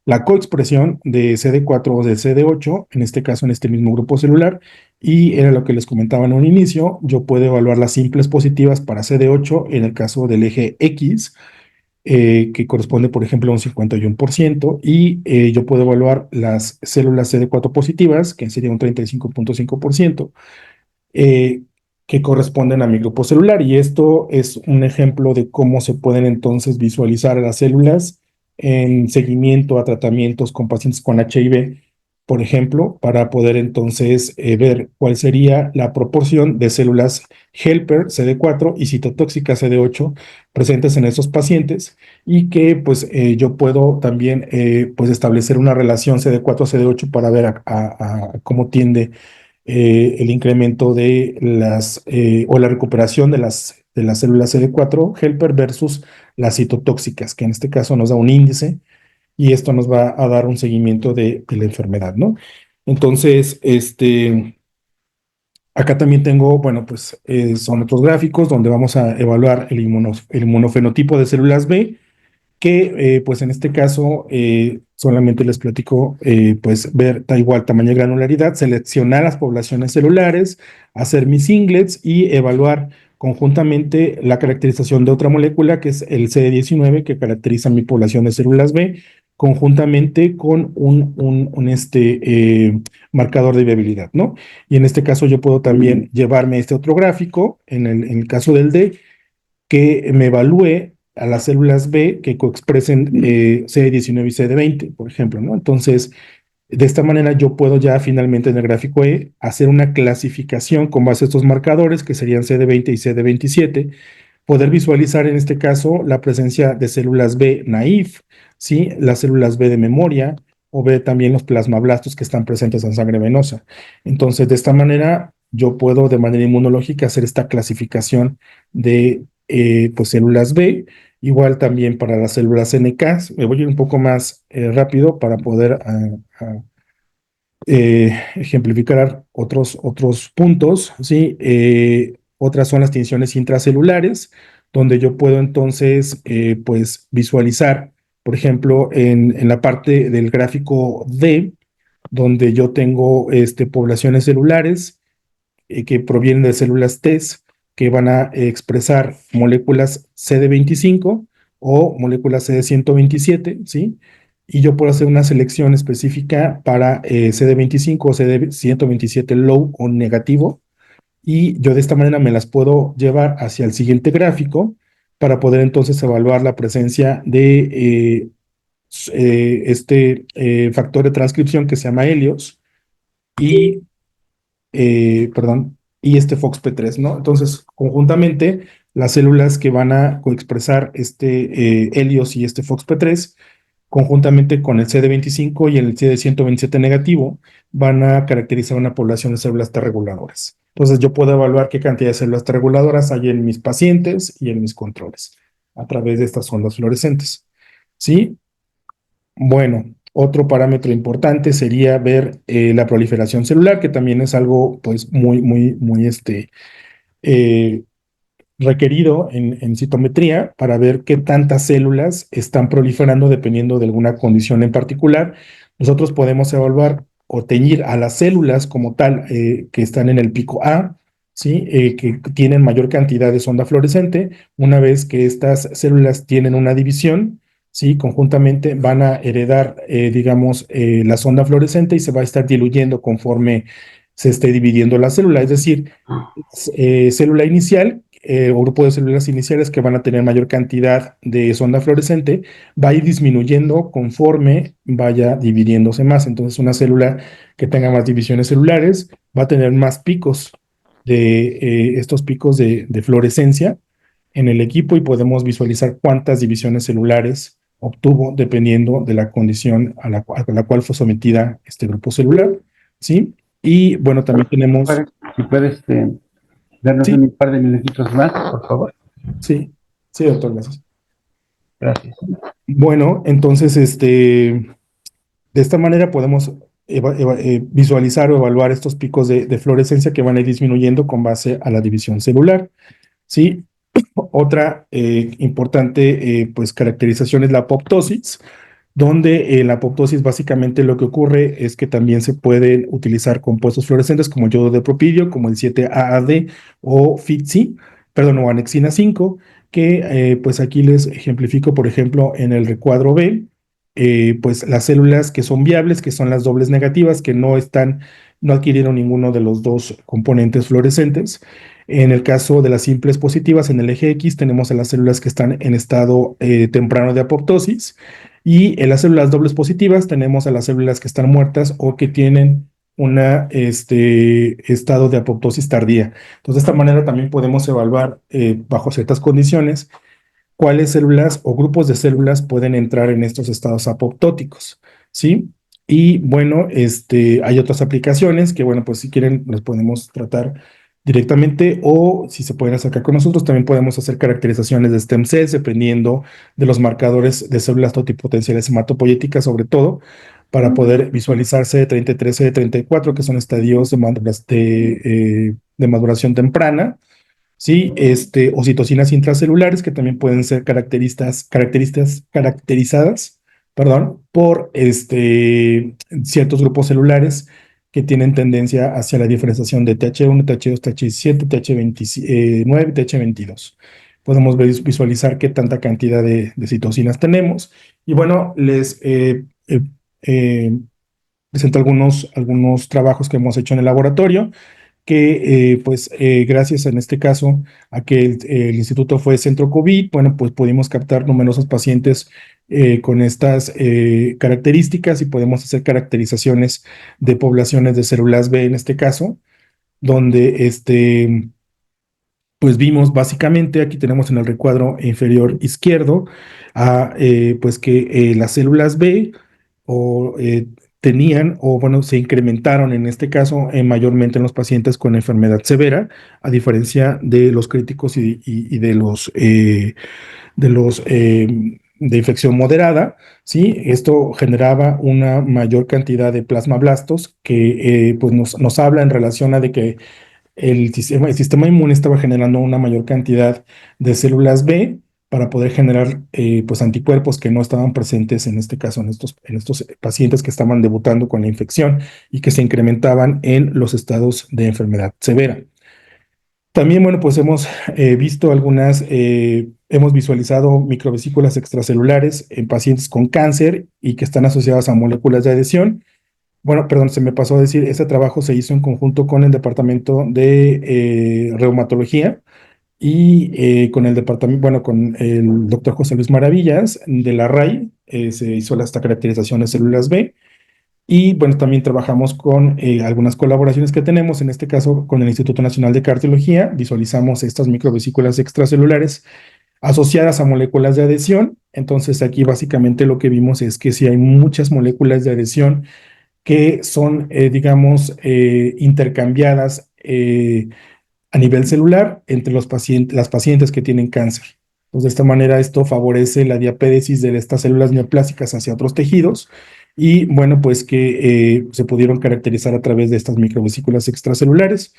la coexpresión de CD4 o de CD8, en este caso en este mismo grupo celular, y era lo que les comentaba en un inicio, yo puedo evaluar las simples positivas para CD8 en el caso del eje X, que corresponde, por ejemplo, a un 51%, y yo puedo evaluar las células CD4 positivas, que sería un 35.5%, eh, que corresponden a mi grupo celular. Y esto es un ejemplo de cómo se pueden entonces visualizar las células en seguimiento a tratamientos con pacientes con HIV, por ejemplo, para poder entonces ver cuál sería la proporción de células helper CD4 y citotóxicas CD8 presentes en esos pacientes, y que pues yo puedo también pues establecer una relación CD4-CD8 para ver a cómo tiende el incremento de o la recuperación de las células CD4 helper versus las citotóxicas, que en este caso nos da un índice, y esto nos va a dar un seguimiento de la enfermedad, ¿no? Entonces, acá también tengo, bueno, pues son otros gráficos donde vamos a evaluar el inmunofenotipo de células B, que pues en este caso solamente les platico, pues ver da igual tamaño y granularidad, seleccionar las poblaciones celulares, hacer mis singlets y evaluar conjuntamente la caracterización de otra molécula que es el CD19, que caracteriza mi población de células B, conjuntamente con marcador de viabilidad, ¿no? Y en este caso yo puedo también llevarme este otro gráfico, en el caso del D, que me evalúe a las células B que coexpresen CD19 y CD20, por ejemplo, ¿no? Entonces, de esta manera yo puedo ya finalmente en el gráfico E hacer una clasificación con base a estos marcadores, que serían CD20 y CD27, poder visualizar en este caso la presencia de células B naïf, ¿sí? Las células B de memoria, o ver también los plasmablastos que están presentes en sangre venosa. Entonces, de esta manera, yo puedo de manera inmunológica hacer esta clasificación de pues, células B. Igual también para las células NK. Me voy a ir un poco más rápido para poder ejemplificar otros puntos, ¿sí? Otras son las tinciones intracelulares, donde yo puedo entonces, pues, visualizar, por ejemplo, en la parte del gráfico D, donde yo tengo poblaciones celulares que provienen de células T que van a expresar moléculas CD25 o moléculas CD127, ¿sí? Y yo puedo hacer una selección específica para CD25 o CD127 low o negativo, y yo de esta manera me las puedo llevar hacia el siguiente gráfico para poder entonces evaluar la presencia de factor de transcripción que se llama Helios, y perdón, y este FOXP3, ¿no? Entonces, conjuntamente, las células que van a coexpresar Helios y este FOXP3, conjuntamente con el CD25 y el CD127 negativo, van a caracterizar una población de células T reguladoras. Entonces, yo puedo evaluar qué cantidad de células T reguladoras hay en mis pacientes y en mis controles a través de estas ondas fluorescentes, ¿sí? Bueno, otro parámetro importante sería ver la proliferación celular, que también es algo pues muy eh, requerido en citometría para ver qué tantas células están proliferando dependiendo de alguna condición en particular. Nosotros podemos evaluar o teñir a las células como tal que están en el pico A, ¿sí? Que tienen mayor cantidad de sonda fluorescente. Una vez que estas células tienen una división, ¿sí? Conjuntamente van a heredar, digamos, la sonda fluorescente, y se va a estar diluyendo conforme se esté dividiendo la célula. Es decir, célula inicial o grupo de células iniciales que van a tener mayor cantidad de sonda fluorescente va a ir disminuyendo conforme vaya dividiéndose más. Entonces, una célula que tenga más divisiones celulares va a tener más picos estos picos de fluorescencia en el equipo, y podemos visualizar cuántas divisiones celulares obtuvo dependiendo de la condición a la cual fue sometida este grupo celular, ¿sí? Y bueno, también tenemos, Si puedes darnos sí, un par de minutitos más, por favor. sí, sí, doctor, gracias. Gracias. Bueno, entonces, de esta manera podemos visualizar o evaluar estos picos de fluorescencia que van a ir disminuyendo con base a la división celular, ¿sí? Otra importante pues, caracterización es la apoptosis, donde en la apoptosis básicamente lo que ocurre es que también se pueden utilizar compuestos fluorescentes como el yodo de propidio, como el 7-AAD o FITC, perdón, o anexina 5, que pues aquí les ejemplifico, por ejemplo, en el recuadro B, pues las células que son viables, que son las dobles negativas, que no adquirieron ninguno de los dos componentes fluorescentes. En el caso de las simples positivas, en el eje X tenemos a las células que están en estado temprano de apoptosis, y en las células dobles positivas tenemos a las células que están muertas o que tienen un estado de apoptosis tardía. Entonces, de esta manera también podemos evaluar bajo ciertas condiciones cuáles células o grupos de células pueden entrar en estos estados apoptóticos, ¿sí? Y bueno, hay otras aplicaciones que, bueno, pues si quieren las podemos tratar directamente, o si se pueden acercar con nosotros, también podemos hacer caracterizaciones de stem cells dependiendo de los marcadores de células totipotenciales hematopoyéticas, sobre todo, para poder visualizar CD33, CD34, que son estadios de maduración temprana. Sí, o citocinas intracelulares que también pueden ser caracterizadas, perdón, por ciertos grupos celulares que tienen tendencia hacia la diferenciación de TH1, TH2, TH17, TH29 y TH22. Podemos visualizar qué tanta cantidad de citocinas tenemos. Y bueno, les presento algunos trabajos que hemos hecho en el laboratorio que gracias en este caso a que el instituto fue centro COVID, bueno, pues pudimos captar numerosos pacientes con estas características, y podemos hacer caracterizaciones de poblaciones de células B en este caso, donde pues vimos básicamente, aquí tenemos en el recuadro inferior izquierdo, pues que las células B o, tenían, o bueno, se incrementaron en este caso mayormente en los pacientes con enfermedad severa, a diferencia de los críticos y de infección moderada, ¿sí? Esto generaba una mayor cantidad de plasmablastos que pues nos habla en relación a de que el sistema inmune estaba generando una mayor cantidad de células B para poder generar pues anticuerpos que no estaban presentes en este caso en estos pacientes que estaban debutando con la infección y que se incrementaban en los estados de enfermedad severa. También, bueno, pues hemos visualizado microvesículas extracelulares en pacientes con cáncer y que están asociadas a moléculas de adhesión. Bueno, perdón, se me pasó a decir, este trabajo se hizo en conjunto con el departamento de reumatología y con el departamento, bueno, con el doctor José Luis Maravillas de la RAI, se hizo esta caracterización de células B. Y bueno, también trabajamos con algunas colaboraciones que tenemos, en este caso con el Instituto Nacional de Cardiología, visualizamos estas microvesículas extracelulares asociadas a moléculas de adhesión. Entonces aquí básicamente lo que vimos es que si hay muchas moléculas de adhesión que son, digamos, intercambiadas a nivel celular entre las pacientes que tienen cáncer. Pues de esta manera esto favorece la diapédesis de estas células neoplásicas hacia otros tejidos, y bueno, pues que se pudieron caracterizar a través de estas microvesículas extracelulares.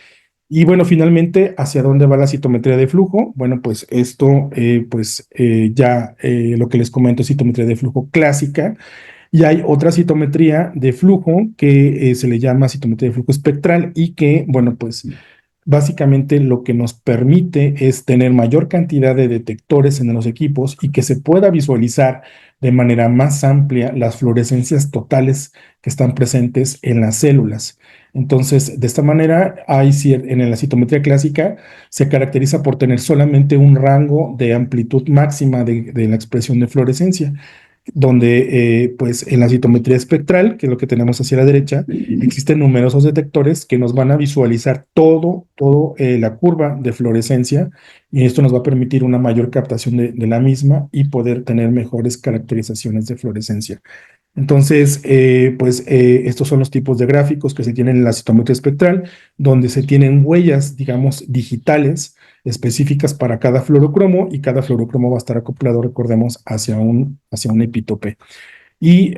Y bueno, finalmente, ¿hacia dónde va la citometría de flujo? Bueno, pues esto, lo que les comento es citometría de flujo clásica, y hay otra citometría de flujo que se le llama citometría de flujo espectral, y que, bueno, pues básicamente lo que nos permite es tener mayor cantidad de detectores en los equipos y que se pueda visualizar de manera más amplia las fluorescencias totales que están presentes en las células. Entonces, de esta manera, en la citometría clásica se caracteriza por tener solamente un rango de amplitud máxima de la expresión de fluorescencia, donde pues en la citometría espectral, que es lo que tenemos hacia la derecha, existen numerosos detectores que nos van a visualizar todo la curva de fluorescencia, y esto nos va a permitir una mayor captación de la misma y poder tener mejores caracterizaciones de fluorescencia. Entonces, estos son los tipos de gráficos que se tienen en la citometría espectral, donde se tienen huellas, digamos, digitales específicas para cada fluorocromo, y cada fluorocromo va a estar acoplado, recordemos, hacia un epítope. Y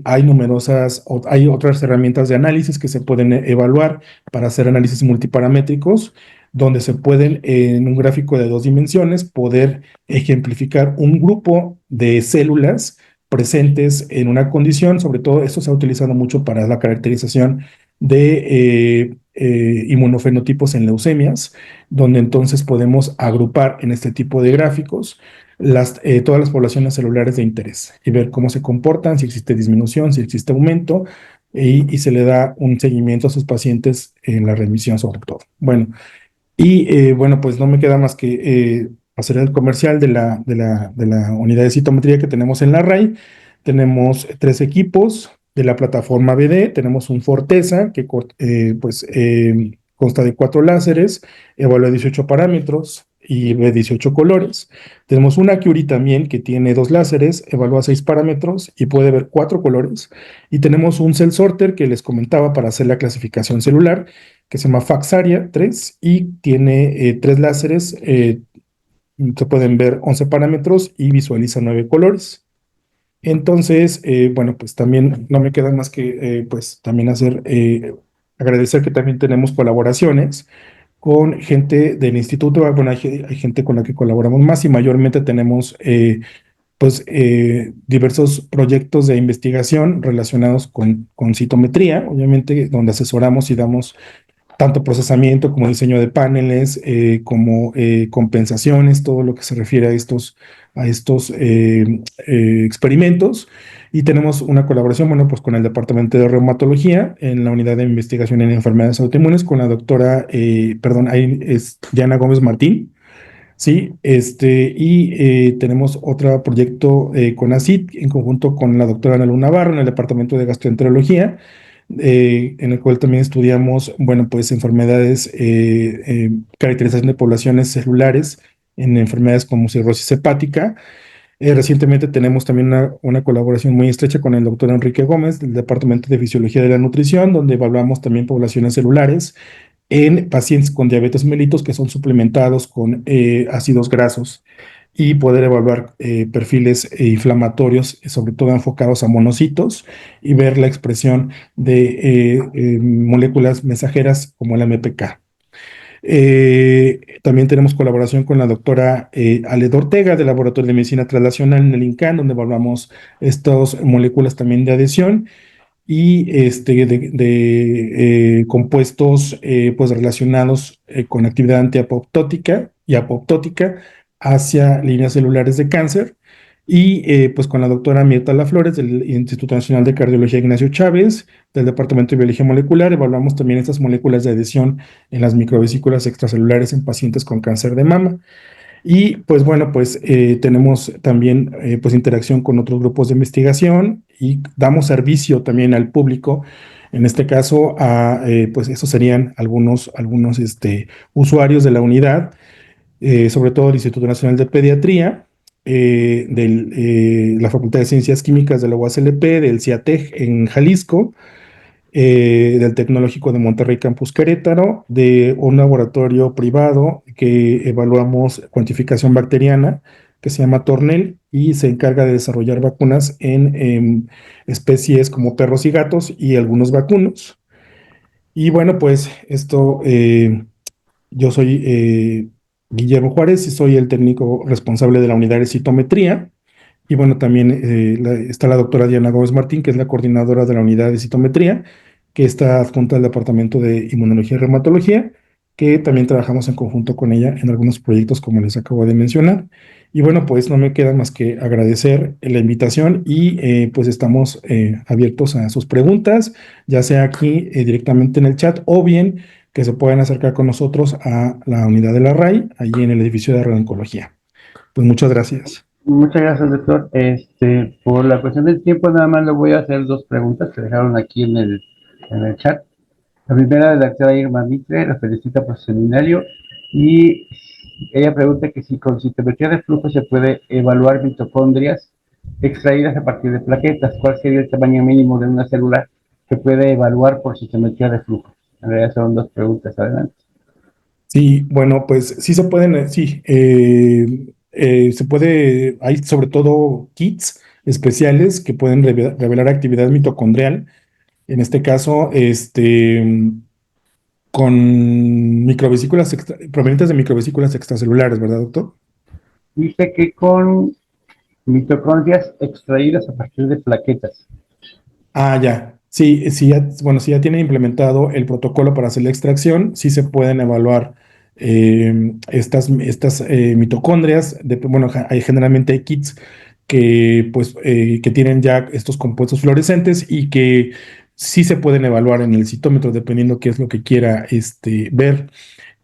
hay otras herramientas de análisis que se pueden evaluar para hacer análisis multiparamétricos, donde se pueden, en un gráfico de 2 dimensiones, poder ejemplificar un grupo de células presentes en una condición. Sobre todo esto se ha utilizado mucho para la caracterización de inmunofenotipos en leucemias, donde entonces podemos agrupar en este tipo de gráficos todas las poblaciones celulares de interés y ver cómo se comportan, si existe disminución, si existe aumento, y se le da un seguimiento a sus pacientes en la remisión sobre todo. Bueno, bueno, pues no me queda más que hacer el comercial de la unidad de citometría que tenemos en la RAI. Tenemos 3 equipos de la plataforma BD. Tenemos un Forteza que consta de 4 láseres, evalúa 18 parámetros y ve 18 colores. Tenemos una Curie también que tiene 2 láseres, evalúa 6 parámetros y puede ver 4 colores. Y tenemos un Cell Sorter que les comentaba para hacer la clasificación celular, que se llama Faxaria 3 y tiene 3 láseres. Se pueden ver 11 parámetros y visualiza 9 colores. Entonces, bueno, pues también no me queda más que pues también agradecer que también tenemos colaboraciones con gente del instituto. Bueno, hay gente con la que colaboramos más y mayormente tenemos diversos proyectos de investigación relacionados con citometría, obviamente, donde asesoramos y damos tanto procesamiento como diseño de paneles, como compensaciones, todo lo que se refiere a estos experimentos. Y tenemos una colaboración, bueno, pues con el Departamento de Reumatología en la Unidad de Investigación en Enfermedades Autoinmunes con la doctora, perdón, ahí es Diana Gómez Martín. Sí, tenemos otro proyecto con ACID en conjunto con la doctora Ana Luna Navarro en el Departamento de Gastroenterología, en el cual también estudiamos, bueno, pues enfermedades, caracterización de poblaciones celulares en enfermedades como cirrosis hepática. Recientemente tenemos también una colaboración muy estrecha con el doctor Enrique Gómez del Departamento de Fisiología de la Nutrición, donde evaluamos también poblaciones celulares en pacientes con diabetes mellitus que son suplementados con ácidos grasos y poder evaluar perfiles inflamatorios, sobre todo enfocados a monocitos, y ver la expresión de moléculas mensajeras como el MPK. También tenemos colaboración con la doctora Aleda Ortega del Laboratorio de Medicina Translacional en el INCAN, donde evaluamos estas moléculas también de adhesión y de compuestos pues relacionados con actividad antiapoptótica y apoptótica hacia líneas celulares de cáncer. Y pues con la doctora Mirta Laflores del Instituto Nacional de Cardiología Ignacio Chávez, del Departamento de Biología Molecular, evaluamos también estas moléculas de adhesión en las microvesículas extracelulares en pacientes con cáncer de mama. Y pues bueno, pues tenemos también pues interacción con otros grupos de investigación y damos servicio también al público. En este caso, pues esos serían algunos usuarios de la unidad, sobre todo el Instituto Nacional de Pediatría, de la Facultad de Ciencias Químicas de la UASLP, del CIATEG en Jalisco, del Tecnológico de Monterrey Campus Querétaro, de un laboratorio privado que evaluamos cuantificación bacteriana, que se llama Tornel, y se encarga de desarrollar vacunas en especies como perros y gatos y algunos vacunos. Y bueno, pues yo soy Guillermo Juárez y soy el técnico responsable de la unidad de citometría. Y bueno, también está la doctora Diana Gómez Martín, que es la coordinadora de la unidad de citometría, que está adjunta al Departamento de Inmunología y Reumatología, que también trabajamos en conjunto con ella en algunos proyectos, como les acabo de mencionar. Y bueno, pues no me queda más que agradecer la invitación y pues estamos abiertos a sus preguntas, ya sea aquí directamente en el chat o bien que se puedan acercar con nosotros a la unidad de la RAI, allí en el edificio de radiooncología. Pues muchas gracias. Muchas gracias, doctor. Por la cuestión del tiempo, nada más le voy a hacer dos preguntas que dejaron aquí en el chat. La primera de la doctora Irma Mitre, la felicita por su seminario y ella pregunta que si con citometría de flujo se puede evaluar mitocondrias extraídas a partir de plaquetas. ¿Cuál sería el tamaño mínimo de una célula que puede evaluar por citometría de flujo? En realidad son dos preguntas. Adelante. Sí, bueno, pues sí se pueden, sí, se puede, hay sobre todo kits especiales que pueden revelar actividad mitocondrial, en este caso, con provenientes de microvesículas extracelulares, ¿verdad, doctor? Dice que con mitocondrias extraídas a partir de plaquetas. Ah, ya. Sí, sí, bueno, si ya tienen implementado el protocolo para hacer la extracción, sí se pueden evaluar estas mitocondrias. Bueno, hay generalmente kits que tienen ya estos compuestos fluorescentes y que sí se pueden evaluar en el citómetro, dependiendo qué es lo que quiera ver.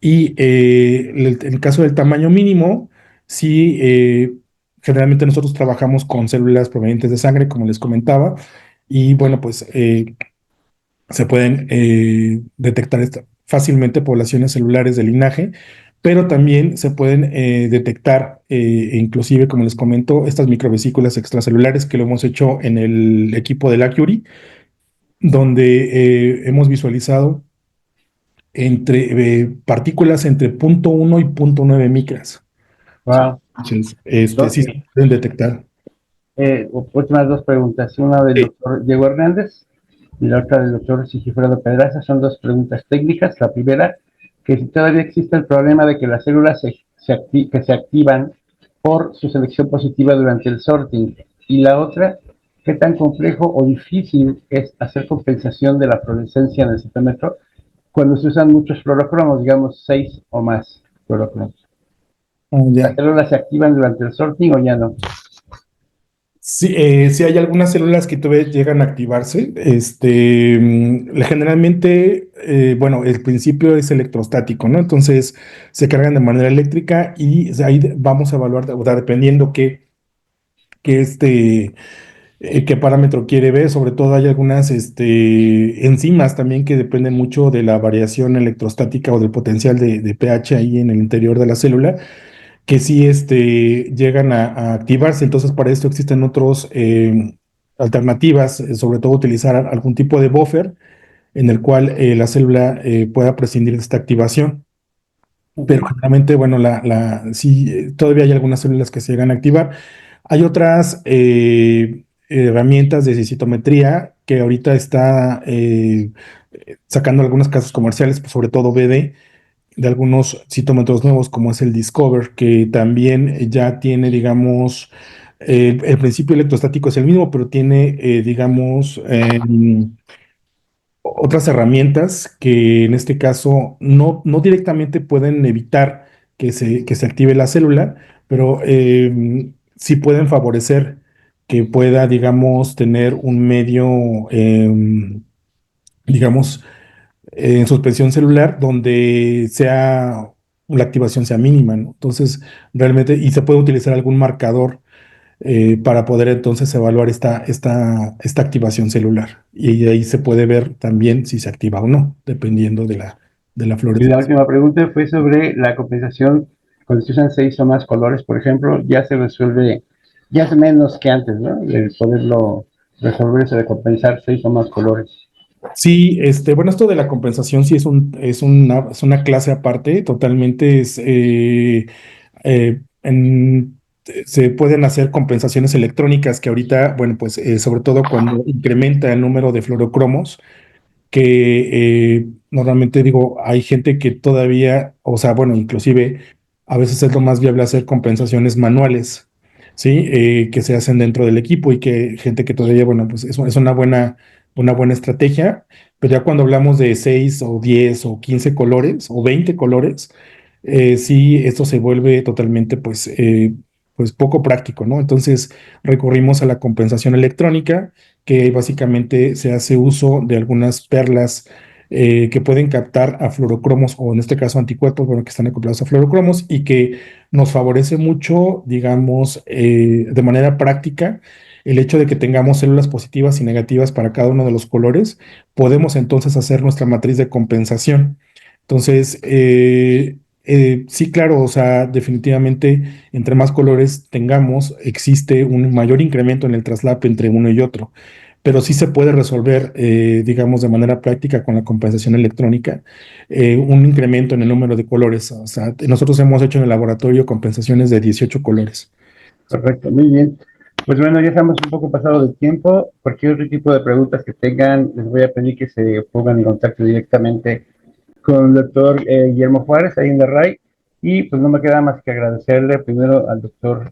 Y en el caso del tamaño mínimo, sí, generalmente nosotros trabajamos con células provenientes de sangre, como les comentaba, y bueno, pues se pueden detectar fácilmente poblaciones celulares de linaje, pero también se pueden detectar, inclusive, como les comento, estas microvesículas extracelulares que lo hemos hecho en el equipo del Acuri, donde hemos visualizado partículas entre 0,1 y 0,9 micras. Sí. Wow. Entonces, Do- sí se pueden detectar. Últimas dos preguntas. Una del Sí. doctor Diego Hernández y la otra del doctor Sigifredo Pedraza. Son dos preguntas técnicas. La primera, que si todavía existe el problema de que las células que se activan por su selección positiva durante el sorting. Y la otra, qué tan complejo o difícil es hacer compensación de la fluorescencia en el citómetro cuando se usan muchos fluorocromos, digamos 6 o más fluorocromos. Ah, ¿Las ya. células se activan durante el sorting o ya no? Sí, sí hay algunas células que todavía llegan a activarse. Generalmente, bueno, el principio es electrostático, ¿no? Entonces se cargan de manera eléctrica y ahí vamos a evaluar, o sea, dependiendo qué parámetro quiere ver. Sobre todo hay algunas enzimas también que dependen mucho de la variación electrostática o del potencial de pH ahí en el interior de la célula, que sí llegan a activarse. Entonces, para esto existen otras alternativas, sobre todo utilizar algún tipo de buffer en el cual la célula pueda prescindir de esta activación. Pero Uh-huh. generalmente, bueno, sí, todavía hay algunas células que se llegan a activar. Hay otras herramientas de citometría que ahorita está sacando algunos casos comerciales, pues, sobre todo BD, de algunos citómetros nuevos, como es el Discover, que también ya tiene, digamos, el principio electrostático es el mismo, pero tiene, digamos, otras herramientas que en este caso no directamente pueden evitar que se active la célula, pero sí pueden favorecer que pueda, digamos, tener un medio, digamos, en suspensión celular donde la activación sea mínima, ¿no? Entonces, realmente, y se puede utilizar algún marcador para poder entonces evaluar esta activación celular. Y de ahí se puede ver también si se activa o no, dependiendo de la Y la fluorescencia. última pregunta fue sobre la compensación. Cuando se usan 6 o más colores, por ejemplo, ya se resuelve, ya es menos que antes, ¿no? El poderlo resolver eso de compensar 6 o más colores. Sí, bueno, esto de la compensación sí es una clase aparte, totalmente se pueden hacer compensaciones electrónicas que ahorita, bueno, pues sobre todo cuando incrementa el número de fluorocromos, que normalmente digo, hay gente que todavía, o sea, bueno, inclusive a veces es lo más viable hacer compensaciones manuales, ¿sí? Que se hacen dentro del equipo y que gente que todavía, bueno, pues es una buena estrategia, pero ya cuando hablamos de 6 o 10 o 15 colores o 20 colores, sí, esto se vuelve totalmente, pues poco práctico, ¿no? Entonces recurrimos a la compensación electrónica, que básicamente se hace uso de algunas perlas que pueden captar a fluorocromos, o en este caso anticuerpos, bueno, que están acoplados a fluorocromos, y que nos favorece mucho, digamos, de manera práctica, el hecho de que tengamos células positivas y negativas para cada uno de los colores. Podemos entonces hacer nuestra matriz de compensación. Entonces, sí, claro, o sea, definitivamente, entre más colores tengamos, existe un mayor incremento en el traslape entre uno y otro, pero sí se puede resolver, digamos, de manera práctica con la compensación electrónica, un incremento en el número de colores. O sea, nosotros hemos hecho en el laboratorio compensaciones de 18 colores. Correcto, muy bien. Pues bueno, ya estamos un poco pasado de tiempo. Cualquier otro tipo de preguntas que tengan, les voy a pedir que se pongan en contacto directamente con el doctor Guillermo Juárez, ahí en la RAI. Y pues no me queda más que agradecerle primero al doctor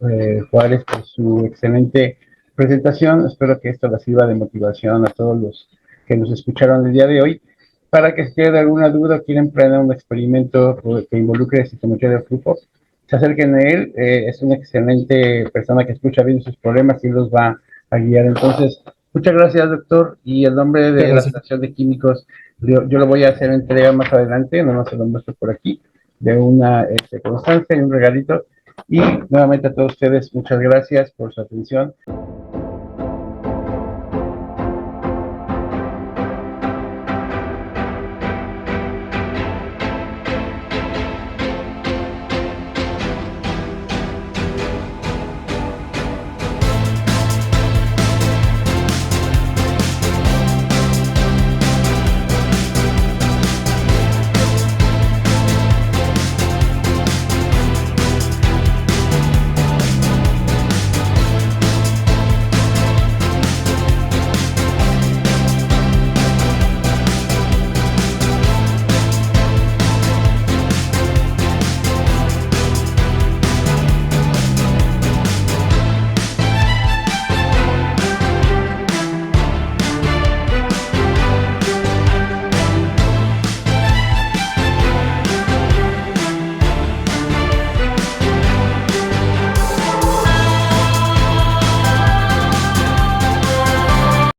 Juárez por su excelente presentación. Espero que esto les sirva de motivación a todos los que nos escucharon el día de hoy, para que si quede alguna duda o quieren emprender un experimento que involucre citometría de flujo, se acerquen a él. Es una excelente persona que escucha bien sus problemas y los va a guiar. Entonces, muchas gracias, doctor. Y el nombre Muchas de la gracias. Asociación de Químicos, yo lo voy a hacer entrega más adelante, no se lo muestro por aquí, de una constancia y un regalito. Y nuevamente a todos ustedes, muchas gracias por su atención.